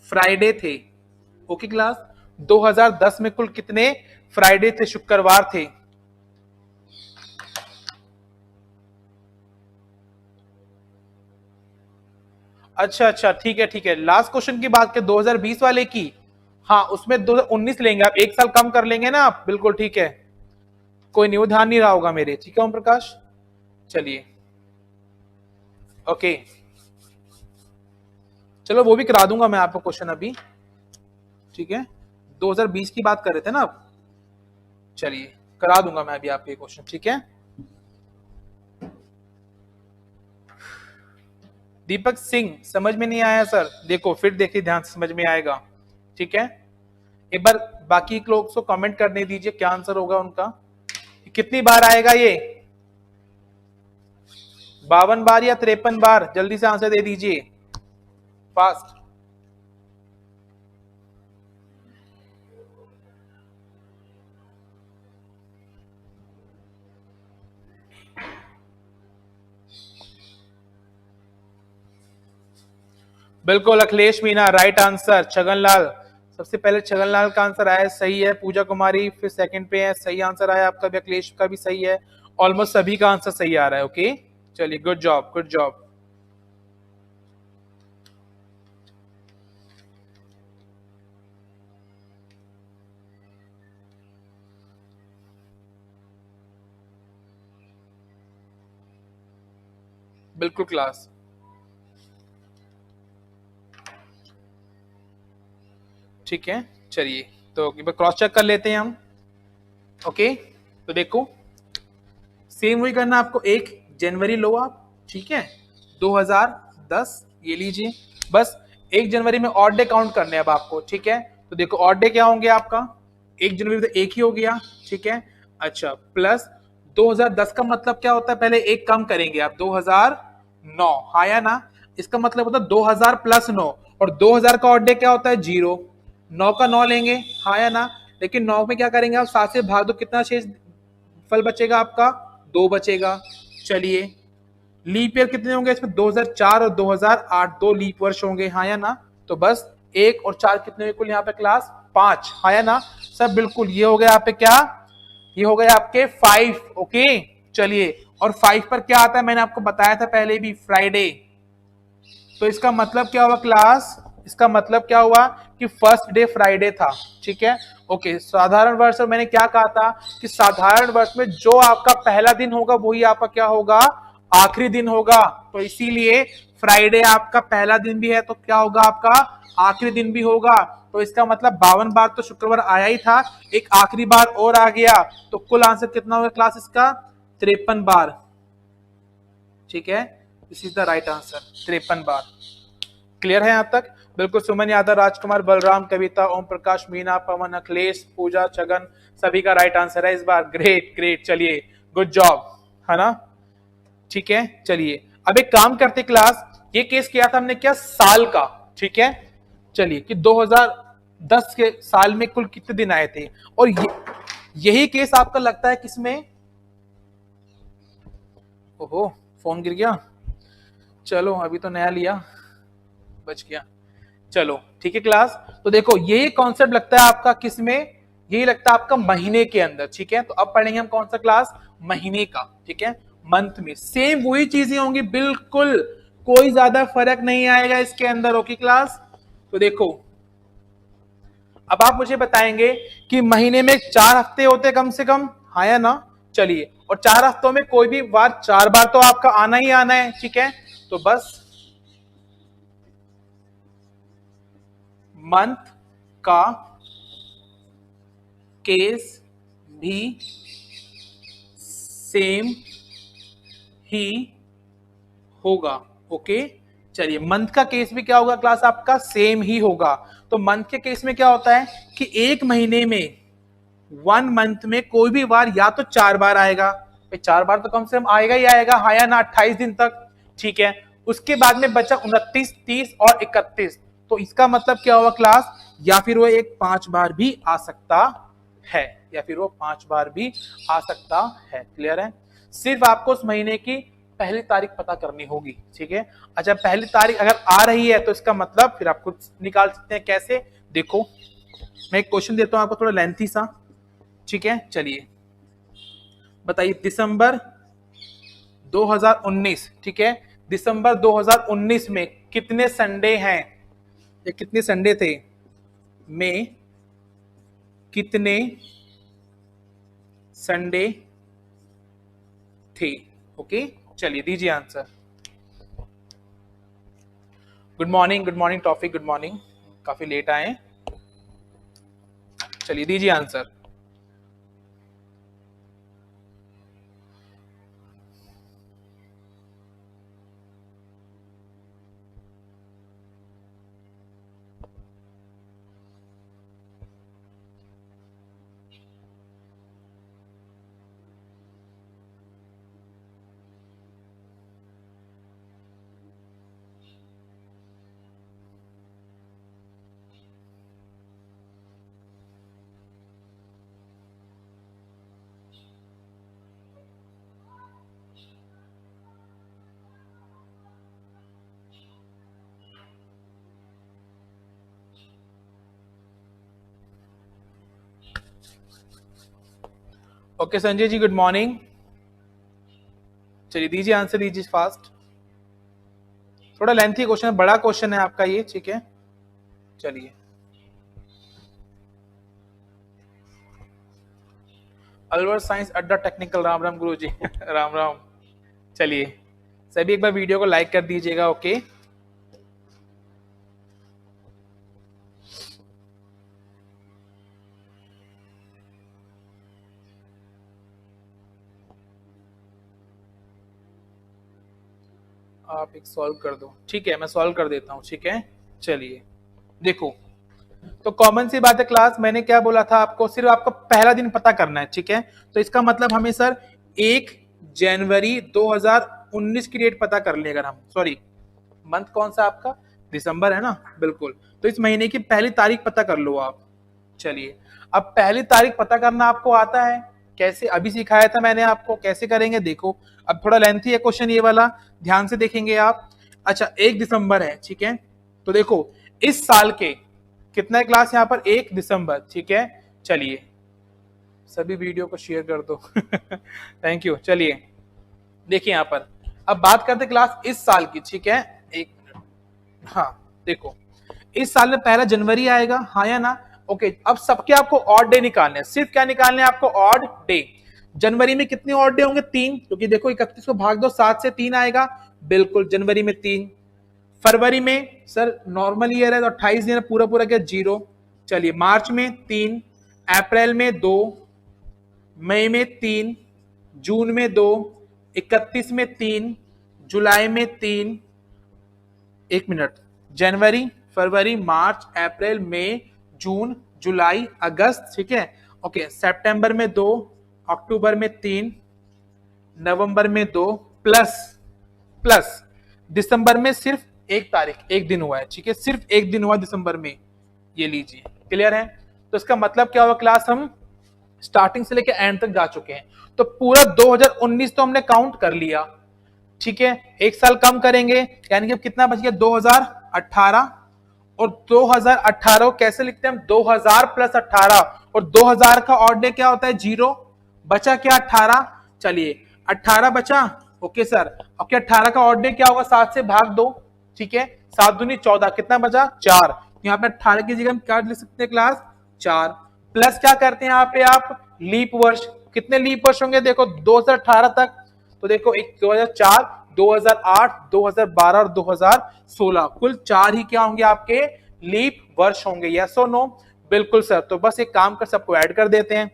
फ्राइडे थे, ओके क्लास, 2010 में कुल कितने फ्राइडे थे, शुक्रवार थे। अच्छा अच्छा ठीक है ठीक है, लास्ट क्वेश्चन की बात करें 2020 वाले की, हाँ उसमें 2019 लेंगे आप, एक साल कम कर लेंगे ना आप, बिल्कुल ठीक है, कोई नहीं, वो ध्यान नहीं रहा होगा मेरे, ठीक है ओम प्रकाश। चलिए ओके, चलो वो भी करा दूंगा मैं आपको क्वेश्चन अभी, ठीक है, 2020 की बात कर रहे थे ना आप, चलिए करा दूंगा मैं अभी आपके क्वेश्चन, ठीक है। दीपक सिंह समझ में नहीं आया सर, देखो फिर देखिए ध्यान से समझ में आएगा, ठीक है। एक बार बाकी लोग को कमेंट करने दीजिए क्या आंसर होगा उनका, कितनी बार आएगा ये, 52 बार या 53 बार, जल्दी से आंसर दे दीजिए फास्ट। बिल्कुल अखिलेश मीना राइट आंसर, छगनलाल सबसे पहले छगनलाल का आंसर आया सही है, पूजा कुमारी फिर सेकंड पे है, सही आंसर आया आपका भी, अखिलेश का भी सही है, ऑलमोस्ट सभी का आंसर सही आ रहा है, ओके चलिए गुड जॉब गुड जॉब। बिल्कुल क्लास, ठीक है चलिए, तो एक बार क्रॉस चेक कर लेते हैं हम, ओके। तो देखो सेम वही करना आपको, 1 जनवरी लो आप, ठीक है, 2010 ये लीजिए, बस 1 जनवरी में ऑड डे काउंट करने हैं अब आपको, ठीक है। तो देखो ऑड डे क्या होंगे आपका, 1 जनवरी तो एक ही हो गया, ठीक है, अच्छा प्लस 2010 का मतलब क्या होता है, पहले एक कम करेंगे आप, 2009, हाँ या ना, इसका मतलब होता है 2000 प्लस 9, और 2000 का ऑड डे क्या होता है 0, 9 का 9 लेंगे, हाँ या ना, लेकिन 9 में क्या करेंगे आप 7 से भाग दो, कितना शेष फल बचेगा आपका, 2 बचेगा। चलिए लीप ईयर कितने होंगे इसमें, 2004 और 2008 दो लीप वर्ष होंगे, हाँ या ना, तो बस 1 और 4 कितने कुल यहाँ पे क्लास 5, हाँ या ना, सब बिल्कुल, ये हो गया यहाँ पे क्या, ये हो गए आपके 5, ओके। चलिए और 5 पर क्या आता है, मैंने आपको बताया था पहले भी, फ्राइडे, तो इसका मतलब क्या हुआ क्लास, इसका मतलब क्या हुआ कि फर्स्ट डे फ्राइडे था, ठीक है ओके। साधारण वर्ष में मैंने क्या कहा था कि साधारण वर्ष में जो आपका पहला दिन होगा वही आपका क्या होगा, आखिरी दिन होगा, तो इसीलिए फ्राइडे आपका पहला दिन भी है तो क्या होगा आपका आखिरी दिन भी होगा, तो इसका मतलब 52 बार तो शुक्रवार आया ही था, एक आखिरी बार और आ गया, तो कुल आंसर कितना होगा क्लास इसका, 53 बार, ठीक है this is the right answer, 53 bar. Clear है यहाँ तक? बिल्कुल। सुमन यादव, राजकुमार, बलराम, कविता, ओम प्रकाश, मीना, पवन, अखिलेश, पूजा, छगन, सभी का राइट आंसर है इस बार। ग्रेट ग्रेट, चलिए गुड जॉब, है ना? ठीक है, चलिए अब एक काम करते क्लास, ये केस किया था हमने क्या, साल का, ठीक है? चलिए कि 2010 के साल में कुल कितने दिन आए थे, और यही केस आपका लगता है किसमें? ओहो, फोन गिर गया। चलो अभी तो नया लिया, बच गया। चलो ठीक है क्लास, तो देखो यही कॉन्सेप्ट लगता है आपका किसमें, यही लगता है आपका महीने के अंदर, ठीक है? तो अब पढ़ेंगे हम कौन सा क्लास, महीने का, ठीक है? मंथ में सेम वही चीजें होंगी बिल्कुल, कोई ज्यादा फर्क नहीं आएगा इसके अंदर। ओके क्लास, तो देखो अब आप मुझे बताएंगे कि महीने में 4 हफ्ते होते कम से कम, हाँ या ना? चलिए, और 4 हफ्तों में कोई भी बार 4 बार तो आपका आना ही आना है, ठीक है? तो बस मंथ का केस भी सेम ही होगा। ओके, चलिए मंथ का केस भी क्या होगा क्लास आपका, सेम ही होगा। तो मंथ के केस में क्या होता है कि एक महीने में, 1 मंथ में कोई भी बार या तो 4 बार आएगा, 4 बार तो कम से कम आएगा ही आएगा, हाँ या ना? 28 दिन तक, ठीक है? उसके बाद में बचा 29, 30 और 31, तो इसका मतलब क्या होगा क्लास, या फिर वो एक 5 बार भी आ सकता है, या फिर वो 5 बार भी आ सकता है। क्लियर है? सिर्फ आपको उस महीने की पहली तारीख पता करनी होगी, ठीक है? अच्छा, पहली तारीख अगर आ रही है तो इसका मतलब फिर आप खुद निकाल सकते हैं। कैसे? देखो मैं एक क्वेश्चन देता हूं आपको, थोड़ा लेंथी सा, ठीक है? चलिए बताइए, दिसंबर 2019, ठीक है? दिसंबर 2019 में कितने संडे हैं, या कितने संडे थे, में कितने संडे थे? ओके, चलिए दीजिए answer. Good morning, good morning toffee, good morning, काफी लेट आए। चलिए दीजिए answer. Okay Sanjay ji, good morning. चलिए दीजिए आंसर, दीजिए फास्ट। थोड़ा लेंथी क्वेश्चन है, बड़ा क्वेश्चन है आपका ये, ठीक है? चलिए, अलवर साइंस अड्डा टेक्निकल, राम राम गुरु जी राम राम। चलिए सभी एक बार वीडियो को लाइक कर दीजिएगा। ओके, आप एक सॉल्व कर दो, ठीक है? मैं सॉल्व कर देता हूं, ठीक है? चलिए देखो, तो कॉमन सी बात है क्लास, मैंने क्या बोला था आपको, सिर्फ आपको पहला दिन पता करना है, ठीक है? तो इसका मतलब हमें सर 1 जनवरी 2019 की डेट पता कर ले, अगर हम, सॉरी मंथ कौन सा आपका, दिसंबर है ना? बिल्कुल, तो इस महीने की पहली तारीख पता कर लो आप। चलिए, अब पहली तारीख पता करना आपको आता है कैसे, अभी सिखाया था मैंने आपको, कैसे करेंगे देखो। अब थोड़ा लेंथी है क्वेश्चन ये वाला, ध्यान से देखेंगे आप। अच्छा, 1 दिसंबर है, ठीक है? तो देखो इस साल के कितना है क्लास यहाँ पर, 1 दिसंबर, ठीक है? चलिए सभी वीडियो को शेयर कर दो थैंक यू। चलिए देखिए यहाँ पर, अब बात करते क्लास इस साल की, ठीक है? एक मिनट, हाँ देखो, इस साल में पहला जनवरी आएगा, हाँ या ना? ओके, अब सबके आपको ऑड डे निकालने हैं, सिर्फ क्या निकालने हैं आपको, ऑड डे। जनवरी में कितने ऑड डे होंगे, 3, क्योंकि देखो 31 को भाग दो 7 से, 3 आएगा, बिल्कुल जनवरी में 3। फरवरी में सर नॉर्मल ईयर है तो 28 दिन, पूरा पूरा क्या, 0। चलिए, मार्च में 3, अप्रैल में 2, मई में 3, जून में 2, 31 में 3, जुलाई में 3, एक मिनट, जनवरी, फरवरी, मार्च, अप्रैल, मई, जून, जुलाई, अगस्त, ठीक है। ओके, सितंबर में 2, अक्टूबर में 3, नवंबर में 2, प्लस प्लस दिसंबर में सिर्फ 1 तारीख, एक दिन हुआ है, ठीक है, सिर्फ एक दिन हुआ दिसंबर में, ये लीजिए। क्लियर है? तो इसका मतलब क्या हुआ क्लास, हम स्टार्टिंग से लेकर एंड तक जा चुके हैं। तो पूरा 2019 तो हमने काउंट कर लिया, ठीक है। एक साल कम करेंगे, यानी कि अब कितना बच गया, 2018। और 2018 कैसे लिखते हैं हम, 2000 प्लस 18, और 2000 का ऑड डे क्या होता है, 0, बचा क्या, 18। चलिए 18 बचा, ओके सर। अब क्या 18 का ऑड डे क्या होगा, 7 से भाग दो, ठीक है, 7 दूनी 14, कितना बचा, 4। यहाँ पे 18 की जगह हम क्या लिख सकते हैं क्लास, 4। प्लस क्या करते हैं यहाँ पे आप, लीप वर्ष, कितने लीप वर्ष होंगे, देखो 2018 तक, तो देखो एक 2004, 2008, 2012 और 2016, कुल 4 ही क्या होंगे आपके, लीप वर्ष होंगे। यस और नो? बिल्कुल सर। तो बस एक काम कर, सबको ऐड कर देते हैं।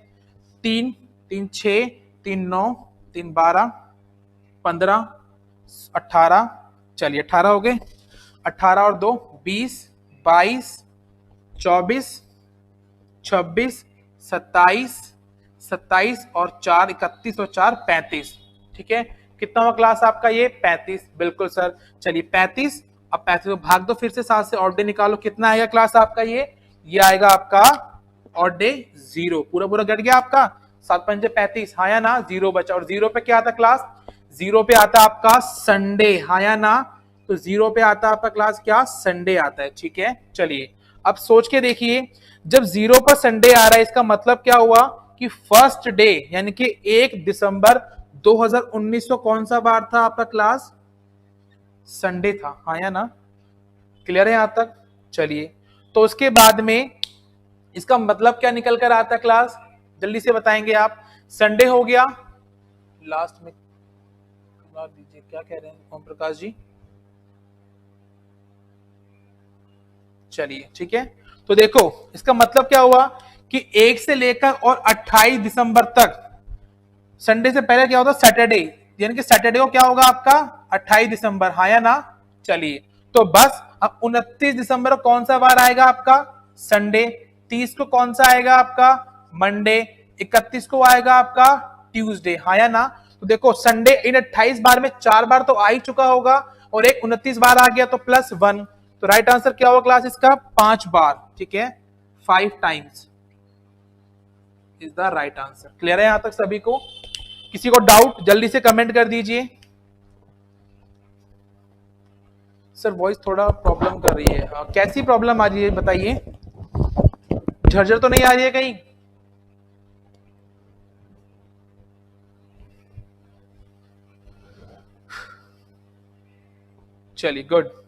3, 3 6, 3 9, 3 12, 15, 18, चलिए 18 हो गए, 18 और 2 20, 22, 24, 26, 27, 27 और 4 31 और 4 35, ठीक है। कितना हुआ क्लास आपका ये, 35, बिल्कुल सर। चलिए 35, अब 35 को भाग दो फिर से 7 से, ऑड डे निकालो, कितना आएगा क्लास आपका ये आएगा आपका ऑड डे 0, पूरा पूरा घट गया आपका, 7 पंजे 35, हाँ या ना, 0 बचा। और 0 पे क्या आता क्लास, 0 पे आता आपका संडे, हाँ या ना, तो 0 पे आता आपका क्लास क्या, संडे आता है, ठीक है। चलिए अब सोच के देखिए, जब 0 पर संडे आ रहा है, इसका मतलब क्या हुआ कि फर्स्ट डे यानी कि 1 दिसंबर 2019 को कौन सा बार था आपका क्लास, संडे था, हाँ या ना। क्लियर है यहां तक? चलिए, तो उसके बाद में इसका मतलब क्या निकल कर आता क्लास, जल्दी से बताएंगे आप। संडे हो गया, लास्ट में दीजिए, क्या कह रहे हैं ओम प्रकाश जी। चलिए ठीक है, तो देखो इसका मतलब क्या हुआ कि 1 से लेकर और 28 दिसंबर तक, संडे से पहले क्या होता सैटरडे, यानी कि सैटरडे को क्या होगा आपका 28 दिसंबर, हाँ या ना। चलिए, तो बस अब 29 दिसंबर को कौन सा बार आएगा आपका, संडे। 30 को कौन सा आएगा आपका, मंडे। 31 को आएगा आपका ट्यूसडे, हाँ या ना। तो देखो संडे इन 28 बार में 4 बार तो आ ही चुका होगा, और एक 29 बार आ गया, तो +1। तो राइट आंसर क्या होगा क्लास इसका, 5 बार, ठीक है, 5 times is the right answer. Clear है यहां तक सभी को? किसी को डाउट जल्दी से कमेंट कर दीजिए। सर वॉइस थोड़ा प्रॉब्लम कर रही है, कैसी प्रॉब्लम आ रही है बताइए, झरझर तो नहीं आ रही है कहीं? चलिए गुड।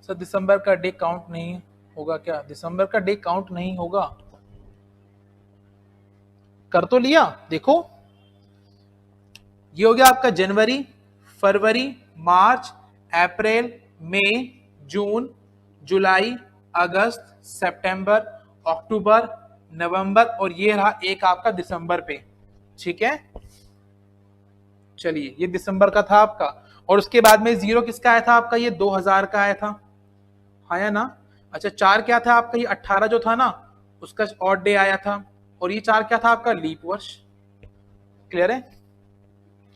सर दिसंबर का डे काउंट नहीं होगा क्या, दिसंबर का डे काउंट नहीं होगा, कर तो लिया देखो, ये हो गया आपका जनवरी, फरवरी, मार्च, अप्रैल, मई, जून, जुलाई, अगस्त, सितंबर, अक्टूबर, नवंबर, और ये रहा एक आपका दिसंबर पे, ठीक है। चलिए ये दिसंबर का था आपका, और उसके बाद में 0 किसका आया था आपका, ये 2000 का आया था, हाँ या ना। अच्छा 4 क्या था आपका, ये 18 जो था ना, उसका ऑड डे आया था, और ये 4 क्या था आपका, लीप वर्ष। क्लियर है?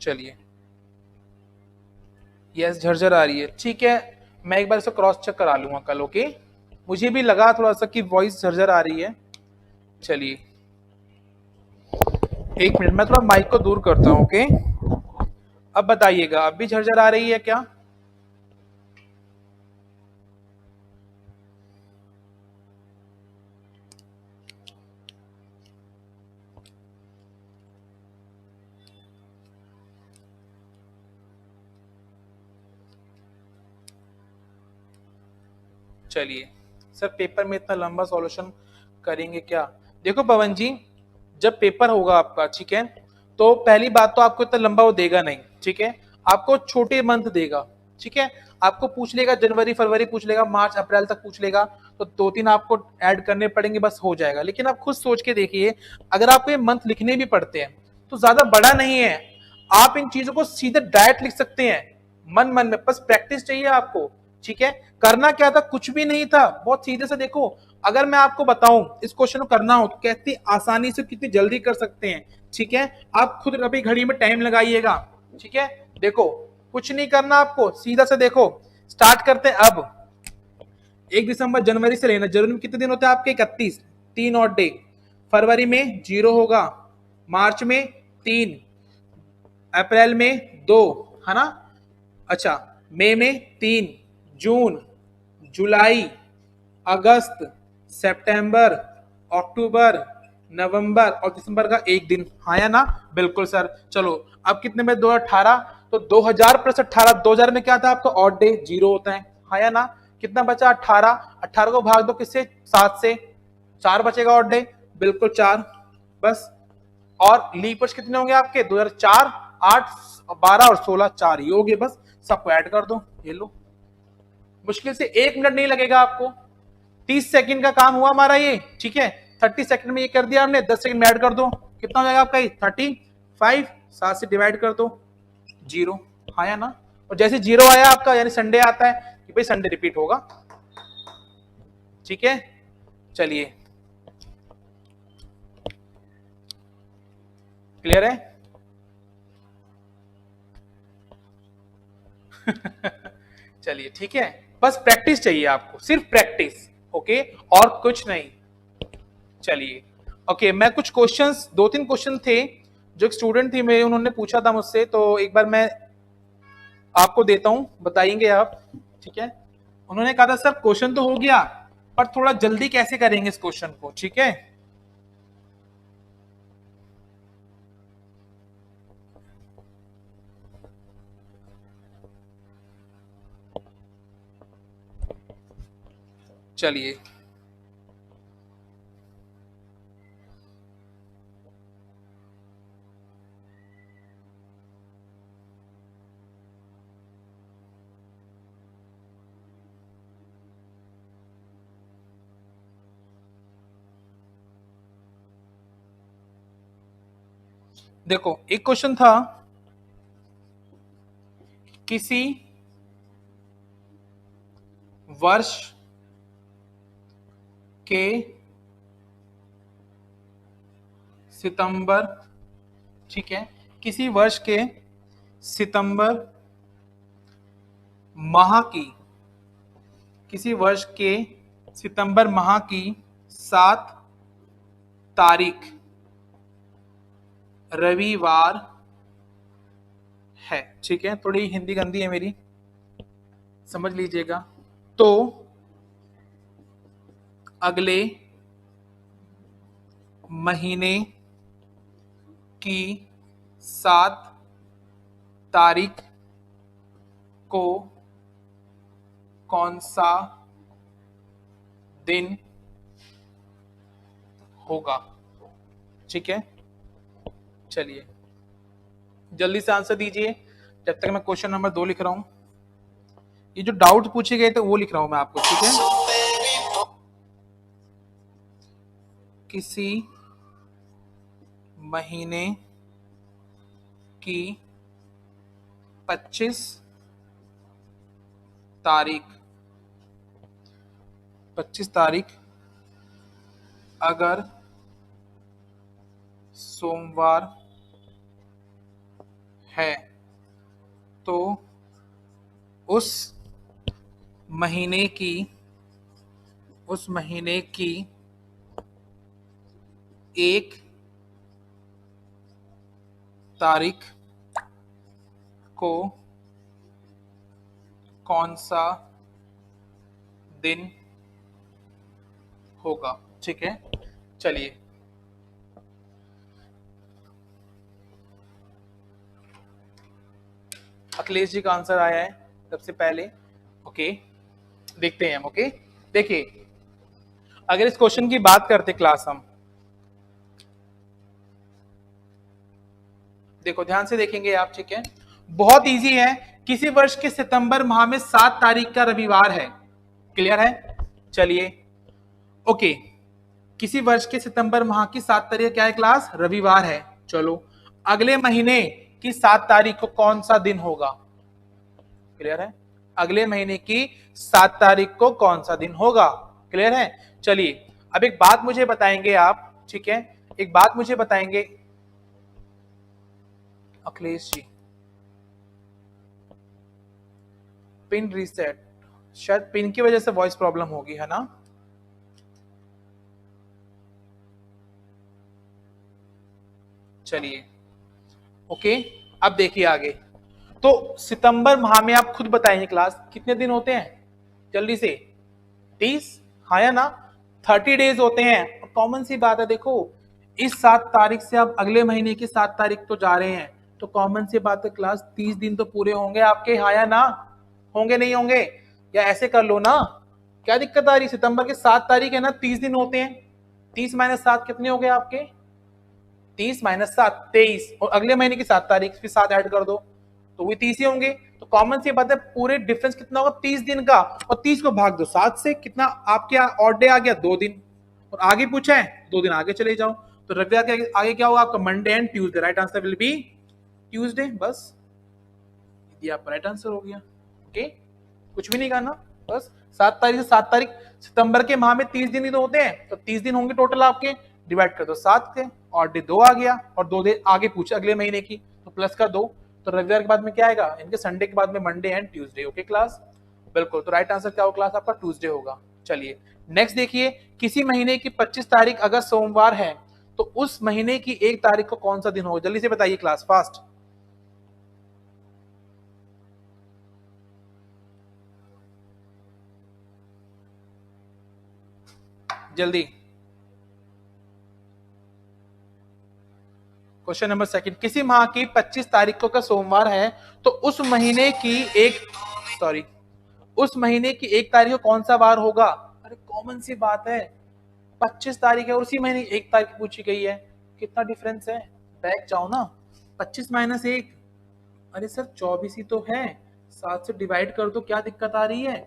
चलिए, यस झरझर आ रही है, ठीक है, मैं एक बार इसको क्रॉस चेक करा लूंगा कल, ओके। मुझे भी लगा थोड़ा सा कि वॉइस झरझर आ रही है। चलिए एक मिनट, मैं थोड़ा माइक को दूर करता हूँ, ओके। अब बताइएगा, अब भी झरझर आ रही है क्या? चलिए, सर पेपर में इतना लंबा सॉल्यूशन करेंगे क्या? देखो पवन जी, जब पेपर होगा आपका, ठीक है, तो पहली बात तो आपको इतना लंबा वो देगा नहीं, ठीक है, आपको छोटे मंथ देगा, ठीक है, आपको पूछ लेगा जनवरी फरवरी पूछ लेगा, मार्च अप्रैल तक पूछ लेगा, तो 2-3 आपको ऐड करने पड़ेंगे, बस हो जाएगा। लेकिन आप खुद सोच के देखिए, अगर आपको ये मंथ लिखने भी पड़ते हैं तो ज्यादा बड़ा नहीं है, आप इन चीजों को सीधे डायरेक्ट लिख सकते हैं मन मन में, बस प्रैक्टिस चाहिए आपको, ठीक है। करना क्या था, कुछ भी नहीं था, बहुत सीधे से देखो, अगर मैं आपको बताऊं इस क्वेश्चन को करना हो तो कैसे आसानी से कितनी जल्दी कर सकते हैं, ठीक है। आप खुद अभी घड़ी में टाइम लगाइएगा, ठीक है। देखो कुछ नहीं करना आपको, सीधा से देखो, स्टार्ट करते हैं अब। 1 दिसंबर, जनवरी से लेना, जनवरी में कितने दिन होते हैं आपके, 31, 3 और डे, फरवरी में 0 होगा, मार्च में 3, अप्रैल में 2, है ना, अच्छा, मई में 3, जून, जुलाई, अगस्त, सितंबर, अक्टूबर, नवंबर और दिसंबर का 1 दिन, हाँ या ना, बिल्कुल सर। चलो अब कितने में, 2018, तो 2000 प्लस 18, 2000 में क्या था आपका, ऑड डे 0 होता है, हाँ या ना, कितना बचा, 18, 18 को भाग दो किससे, 7 से, 4 बचेगा ऑड डे, बिल्कुल 4, बस। और लीप वर्ष कितने होंगे आपके, 2004, 8, 12 और 16, 4 ही होंगे, बस सबको ऐड कर दो, ये लो, मुश्किल से 1 मिनट नहीं लगेगा आपको, 30 सेकंड का काम हुआ हमारा ये, ठीक है। 30 सेकंड में ये कर दिया हमने, 10 सेकंड में ऐड कर दो, कितना हो जाएगा आपका, 35, 7 से डिवाइड कर दो, 0, आया ना। और जैसे 0 आया आपका, यानी संडे आता है कि भाई संडे रिपीट होगा, ठीक है। चलिए, क्लियर है? चलिए ठीक है, बस प्रैक्टिस चाहिए आपको, सिर्फ प्रैक्टिस, ओके, और कुछ नहीं। चलिए ओके, मैं कुछ क्वेश्चंस, 2-3 क्वेश्चन थे जो एक स्टूडेंट थी मेरे, उन्होंने पूछा था मुझसे, तो एक बार मैं आपको देता हूं, बताएंगे आप, ठीक है। उन्होंने कहा था सर क्वेश्चन तो हो गया, पर थोड़ा जल्दी कैसे करेंगे इस क्वेश्चन को, ठीक है। चलिए देखो, एक क्वेश्चन था, किसी वर्ष के सितंबर, ठीक है, किसी वर्ष के सितंबर माह की, किसी वर्ष के सितंबर माह की 7 तारीख रविवार है, ठीक है। थोड़ी हिंदी गंदी है मेरी, समझ लीजिएगा। तो अगले महीने की 7 तारीख को कौन सा दिन होगा, ठीक है। चलिए जल्दी से आंसर दीजिए, जब तक मैं क्वेश्चन नंबर 2 लिख रहा हूं, ये जो डाउट पूछे गए थे वो लिख रहा हूं मैं आपको, ठीक है। किसी महीने की 25 तारीख, 25 तारीख अगर सोमवार है, तो उस महीने की, उस महीने की 1 तारीख को कौन सा दिन होगा, ठीक है। चलिए अखिलेश जी का आंसर आया है सबसे पहले, ओके, देखते हैं हम, ओके। देखिए अगर इस क्वेश्चन की बात करते क्लास हम, देखो ध्यान से देखेंगे आप, ठीक है, बहुत इजी है। किसी वर्ष के सितंबर माह में 7 तारीख का रविवार है। क्लियर है? चलिए, ओके, किसी वर्ष के सितंबर माह की 7 तारीख क्या है क्लास? रविवार है। चलो, अगले महीने की 7 तारीख को कौन सा दिन होगा? क्लियर है? अगले महीने की 7 तारीख को कौन सा दिन होगा? क्लियर है? चलिए, अब एक बात मुझे बताएंगे आप, ठीक है, एक बात मुझे बताएंगे अखिलेश जी, पिन रीसेट, शायद पिन की वजह से वॉइस प्रॉब्लम होगी, है ना? चलिए, ओके, अब देखिए आगे। तो सितंबर माह में आप खुद बताइए क्लास कितने दिन होते हैं जल्दी से? 30, हाँ या ना? 30 डेज होते हैं। कॉमन सी बात है, देखो इस 7 तारीख से आप अगले महीने की 7 तारीख तो जा रहे हैं, तो कॉमन सी बात है क्लास 30 दिन तो पूरे होंगे आपके, हाँ या ना? होंगे नहीं होंगे? या ऐसे कर लो ना, क्या दिक्कत आ रही? सितंबर के 7 तारीख है ना, 30 दिन होते हैं। 30 माइनस 7 कितने हो गए आपके? 30 माइनस 7 23, और अगले महीने की 7 तारीख फिर 7 ऐड कर दो तो वही 30 ही होंगे। तो कॉमन सी बात है, पूरे डिफरेंस कितना होगा? 30 दिन का, और 30 को भाग दो 7 से, कितना आपके ऑड डे आ गया? 2 दिन। और आगे पूछा है 2 दिन आगे चले जाओ, तो रविवार के आगे क्या होगा आपका? Monday and Tuesday. Right answer will B Tuesday. बस ये आपका राइट आंसर हो गया। ओके, कुछ भी नहीं करना, बस 7 तारीख से 7 तारीख, सितंबर के माह में 30 दिन ही तो होते हैं, तो 30 दिन होंगे टोटल आपके, डिवाइड कर दो 7 से, और डे 2 आ गया, और 2 दिन आगे पूछे अगले महीने की, तो प्लस का 2, तो रविवार के बाद में क्या आएगा? इनके संडे के बाद में Monday and Tuesday. Okay class, बिल्कुल, तो राइट आंसर क्या होगा क्लास आपका? ट्यूसडे होगा। चलिए नेक्स्ट देखिए, किसी महीने की 25 तारीख अगर सोमवार है, तो उस महीने की 1 तारीख को कौन सा दिन होगा? जल्दी से बताइए क्लास, फास्ट, जल्दी। क्वेश्चन नंबर सेकंड, किसी माह की 25 तारीख को का सोमवार है, तो उस महीने की एक, सॉरी, उस महीने की 1 तारीख को कौन सा वार होगा? अरे कॉमन सी बात है, 25 तारीख है और उसी महीने की 1 तारीख पूछी गई है, कितना डिफरेंस है? बैक जाओ ना, 25 माइनस 1, अरे सर 24 ही तो है, 7 से डिवाइड कर दो, क्या दिक्कत आ रही है?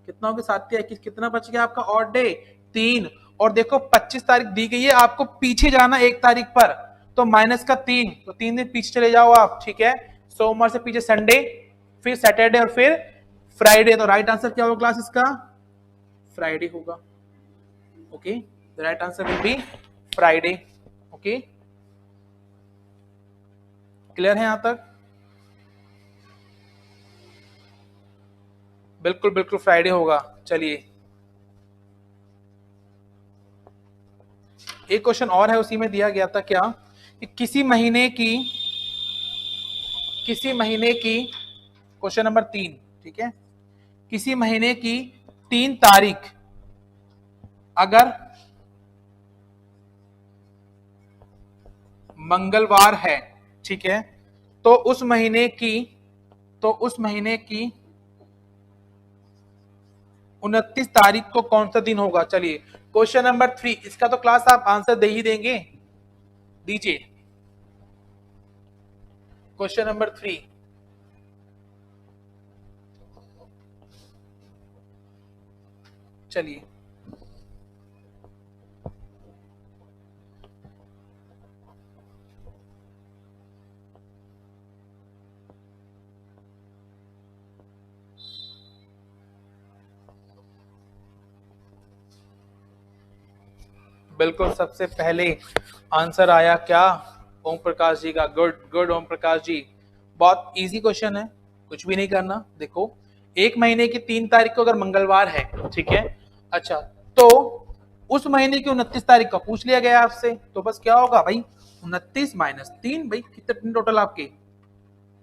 कितना हो गया? 7 21, कितना बच गया आपका ऑड डे? 3। और देखो 25 तारीख दी गई है, आपको पीछे जाना 1 तारीख पर, तो माइनस का 3, तो 3 दिन पीछे चले जाओ आप, ठीक है? सोमवार से पीछे संडे, फिर सैटरडे, और फिर फ्राइडे। तो राइट आंसर क्या होगा क्लास इसका? फ्राइडे होगा। Okay, the right answer will be Friday. Okay, clear है यहां तक? बिल्कुल बिल्कुल फ्राइडे होगा। चलिए, एक क्वेश्चन और है, उसी में दिया गया था क्या कि किसी महीने की क्वेश्चन नंबर 3, ठीक है, किसी महीने की 3 तारीख अगर मंगलवार है, ठीक है, तो उस महीने की 29 तारीख को कौन सा दिन होगा? चलिए, क्वेश्चन नंबर 3, इसका तो क्लास आप आंसर दे ही देंगे, दीजिए। क्वेश्चन नंबर 3, चलिए, बिल्कुल सबसे पहले आंसर आया क्या? ओम प्रकाश जी का। गुड गुड ओम प्रकाश जी, बहुत इजी क्वेश्चन है, कुछ भी नहीं करना। देखो, एक महीने की 3 तारीख को अगर मंगलवार है, ठीक है, अच्छा, तो उस महीने की 29 तारीख को पूछ लिया गया आपसे, तो बस क्या होगा भाई? 29 माइनस 3, भाई कितने दिन टोटल आपके?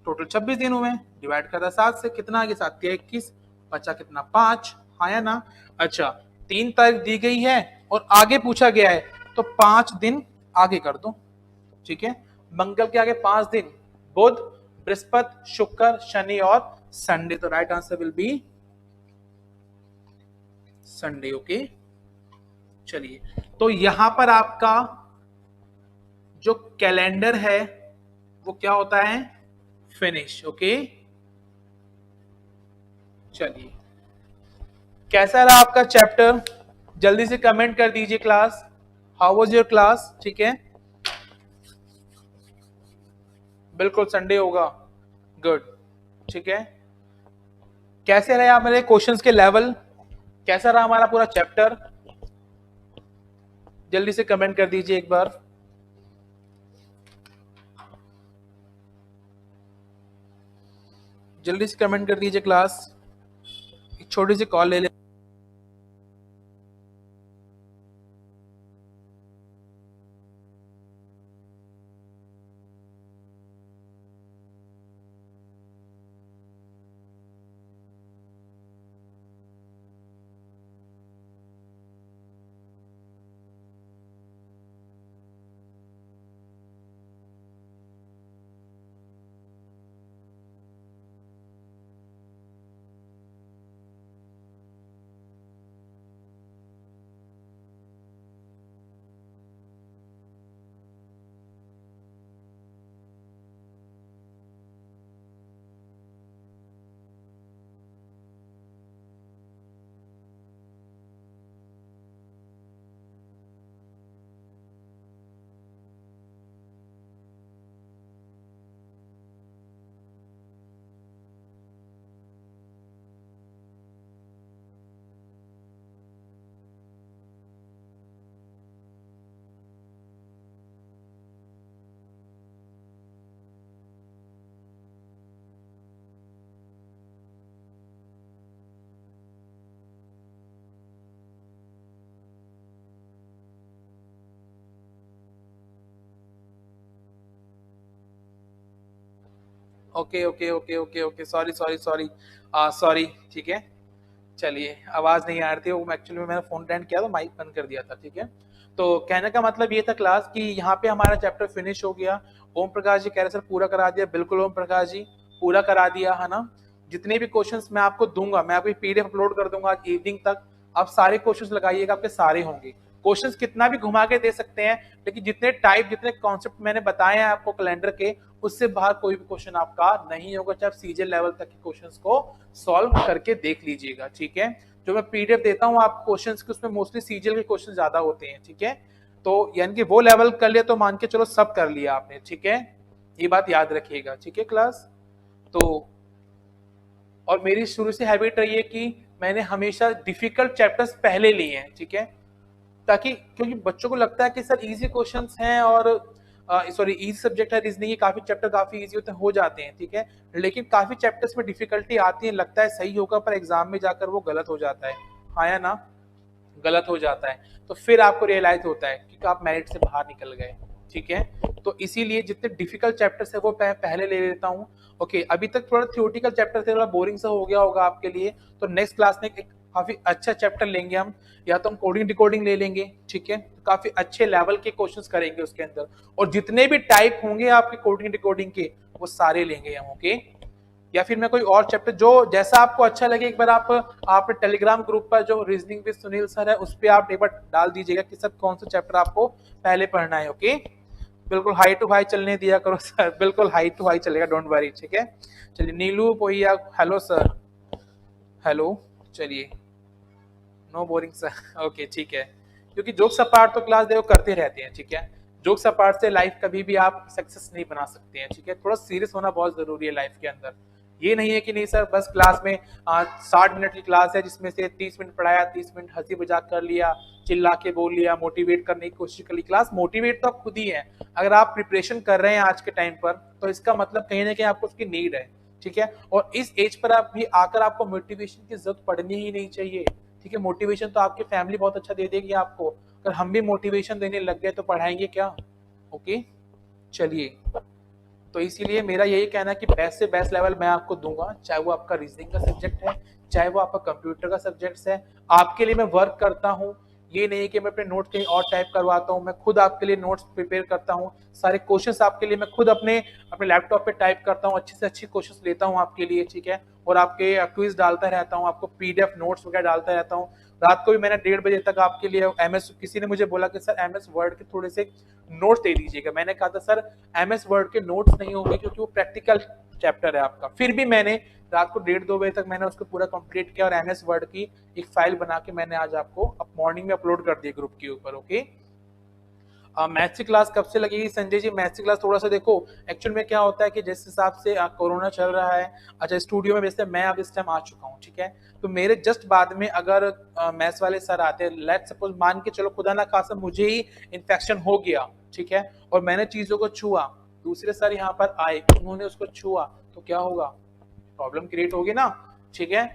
टोटल 26 दिन हुए, डिवाइड करता 7 से, कितना आ गया? 7 या 21, बचा कितना? 5, हाँ या ना? अच्छा, 3 तारीख दी गई है और आगे पूछा गया है, तो 5 दिन आगे कर दो, ठीक है? मंगल के आगे 5 दिन, बुध, बृहस्पति, शुक्र, शनि और संडे, तो right answer will B Sunday. Okay, चलिए, तो यहां पर आपका जो कैलेंडर है वो क्या होता है, फिनिश। ओके, चलिए कैसा रहा आपका चैप्टर, जल्दी से कमेंट कर दीजिए class, how was your class. ठीक है, बिल्कुल संडे होगा, गुड। ठीक है, कैसे रहे आप मेरे क्वेश्चंस के लेवल, कैसा रहा हमारा पूरा चैप्टर, जल्दी से कमेंट कर दीजिए एक बार। जल्दी से कमेंट कर दीजिए क्लास, एक छोटी सी कॉल ले ले। Okay okay okay okay okay, sorry sorry sorry, sorry. ठीक है, चलिए आवाज नहीं आ रही थी, वो एक्चुअली मैंने फोन अटेंड किया तो माइक बंद कर दिया था। ठीक है, तो कहने का मतलब ये था क्लास कि यहाँ पे हमारा चैप्टर फिनिश हो गया। ओम प्रकाश जी कह रहे सर पूरा करा दिया, बिल्कुल ओम प्रकाश जी पूरा करा दिया है ना। जितने भी क्वेश्चंस मैं आपको दूंगा, मैं आपको पीडीएफ अपलोड कर दूंगा आज इवनिंग तक, आप सारे क्वेश्चंस लगाइएगा, आपके सारे होंगे। क्वेश्चंस कितना भी घुमा के दे सकते हैं, लेकिन जितने टाइप जितने कॉन्सेप्ट मैंने बताए हैं आपको कैलेंडर के, उससे बाहर कोई भी क्वेश्चन आपका नहीं होगा, चाहे आप सीजे लेवल तक के क्वेश्चंस को सॉल्व करके देख लीजिएगा। ठीक है, जो मैं पीडीएफ देता हूँ आपको क्वेश्चंस के, उसमें मोस्टली सीजीएल के क्वेश्चन ज्यादा होते हैं। ठीक है, तो यानी कि वो लेवल कर लिया तो मान के चलो सब कर लिया आपने। ठीक है, ये बात याद रखिएगा। ठीक है क्लास, तो और मेरी शुरू से हैबिट रही है कि मैंने हमेशा डिफिकल्ट चैप्टर्स पहले लिए हैं। ठीक है, ताकि क्योंकि बच्चों को लगता है कि सर इजी क्वेश्चंस हैं और सॉरी इजी सब्जेक्ट है रीजनिंग, काफी चैप्टर काफी इजी होते हैं, हो जाते हैं। ठीक है, लेकिन काफी चैप्टर्स में डिफिकल्टी आती है, लगता है सही होगा पर एग्जाम में जाकर वो गलत हो जाता है। हाँ या ना, गलत हो जाता है, तो फिर आपको रियलाइज होता है कि आप मेरिट से बाहर निकल गए। ठीक है, तो इसीलिए जितने डिफिकल्ट चैप्टर्स है वो पहले ले लेता हूँ। ओके, अभी तक थोड़ा थियोरटिकल चैप्टर थे, थोड़ा बोरिंग सा हो गया होगा आपके लिए, तो नेक्स्ट क्लास में एक काफी अच्छा चैप्टर लेंगे हम, या तो हम कोडिंग डिकोडिंग ले लेंगे। ठीक है, तो काफी अच्छे लेवल के क्वेश्चंस करेंगे उसके अंदर, और जितने भी टाइप होंगे आपके कोडिंग डिकोडिंग के वो सारे लेंगे हम। ओके, या फिर मैं कोई और चैप्टर जो जैसा आपको अच्छा लगे, एक बार आप टेलीग्राम ग्रुप पर जो रीजनिंग विद सुनील सर है उस पर आप एक बार डाल दीजिएगा कि सर कौन सा चैप्टर आपको पहले पढ़ना है। ओके, बिल्कुल हाई टू हाई चलने दिया करो सर, बिल्कुल हाई टू हाई चलेगा, डोंट वरी। ठीक है, चलिए नीलू पोहिया, हेलो सर, हेलो, चलिए नो बोरिंग सर। ओके ठीक है, क्योंकि जोक्स अपार्ट तो क्लास देखो करते रहते हैं। ठीक है, जोक्स अपार्ट से लाइफ कभी भी आप सक्सेस नहीं बना सकते हैं। ठीक है, थोड़ा सीरियस होना बहुत जरूरी है लाइफ के अंदर। ये नहीं है कि नहीं सर बस क्लास में 60 मिनट की क्लास है जिसमें से 30 मिनट पढ़ाया, 30 मिनट हंसी मजाक कर लिया, चिल्ला के बोल लिया, मोटिवेट करने की कोशिश कर ली। क्लास मोटिवेट तो आप खुद ही है, अगर आप प्रिपरेशन कर रहे हैं आज के टाइम पर तो इसका मतलब कहीं ना कहीं आपको उसकी नीड है। ठीक है, और इस एज पर आप भी आकर आपको मोटिवेशन की जरूरत पड़नी ही नहीं चाहिए। ठीक है, मोटिवेशन तो आपकी फैमिली बहुत अच्छा दे देगी आपको, अगर हम भी मोटिवेशन देने लग गए तो पढ़ाएंगे क्या। ओके, चलिए, तो इसीलिए मेरा यही कहना है कि बेस्ट से बेस्ट लेवल मैं आपको दूंगा, चाहे वो आपका रीजनिंग का सब्जेक्ट है, चाहे वो आपका कंप्यूटर का सब्जेक्ट है। आपके लिए मैं वर्क करता हूँ, ये नहीं कि मैं अपने नोट्स कहीं और टाइप करवाता हूँ, मैं खुद आपके लिए नोट्स प्रिपेयर करता हूँ, सारे क्वेश्चंस आपके लिए मैं खुद अपने अपने लैपटॉप पे टाइप करता हूँ, अच्छे से अच्छे क्वेश्चंस लेता हूँ आपके लिए। ठीक है, और आपके क्विज डालता रहता हूँ, आपको पीडीएफ नोट्स वगैरह डालता रहता हूँ। रात को भी मैंने 1:30 बजे तक आपके लिए MS, किसी ने मुझे बोला कि सर MS वर्ड के थोड़े से नोट्स दे दीजिएगा। मैंने कहा था सर MS वर्ड के नोट्स नहीं होंगे क्योंकि वो प्रैक्टिकल चैप्टर है आपका। फिर भी मैंने रात को 1:30-2 बजे तक मैंने उसको पूरा कंप्लीट किया और MS वर्ड की एक फाइल बना के मैंने आज आपको अब मॉर्निंग में अपलोड कर दिया ग्रुप के ऊपर। ओके, मैथ्स की क्लास कब से लगेगी संजय जी? मैथ्स की क्लास थोड़ा सा देखो, एक्चुअल में क्या होता है कि जिस हिसाब से कोरोना चल रहा है, अच्छा स्टूडियो में वैसे मैं अब इस टाइम आ चुका हूँ, ठीक है, तो मेरे जस्ट बाद में अगर मैथ्स वाले सर आते, लेट सपोज मान के चलो खुदा ना खासा मुझे ही इन्फेक्शन हो गया, ठीक है, और मैंने चीजों को छुआ, दूसरे सर यहाँ पर आए, उन्होंने उसको छुआ, तो क्या होगा? प्रॉब्लम क्रिएट होगी ना, ठीक है।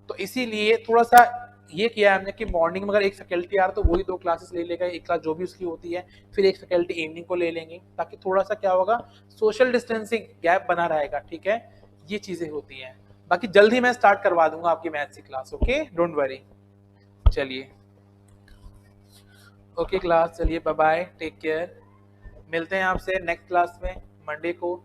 तो इसीलिए थोड़ा सा ये किया हमने कि मॉर्निंग में अगर एक फैकल्टी आ रहा तो वही 2 क्लासेस ले लेगा, एक क्लास जो भी उसकी होती है, फिर एक फैकल्टी इवनिंग को ले लेंगे, ताकि थोड़ा सा क्या होगा, सोशल डिस्टेंसिंग गैप बना रहेगा, ठीक है। ये चीजें होती हैं। बाकी जल्द ही मैं स्टार्ट करवा दूंगा आपकी मैथ्स की क्लास, ओके, डोंट वरी। चलिए, ओके क्लास, चलिए बाय बाय, टेक केयर, मिलते हैं आपसे नेक्स्ट क्लास में मंडे को।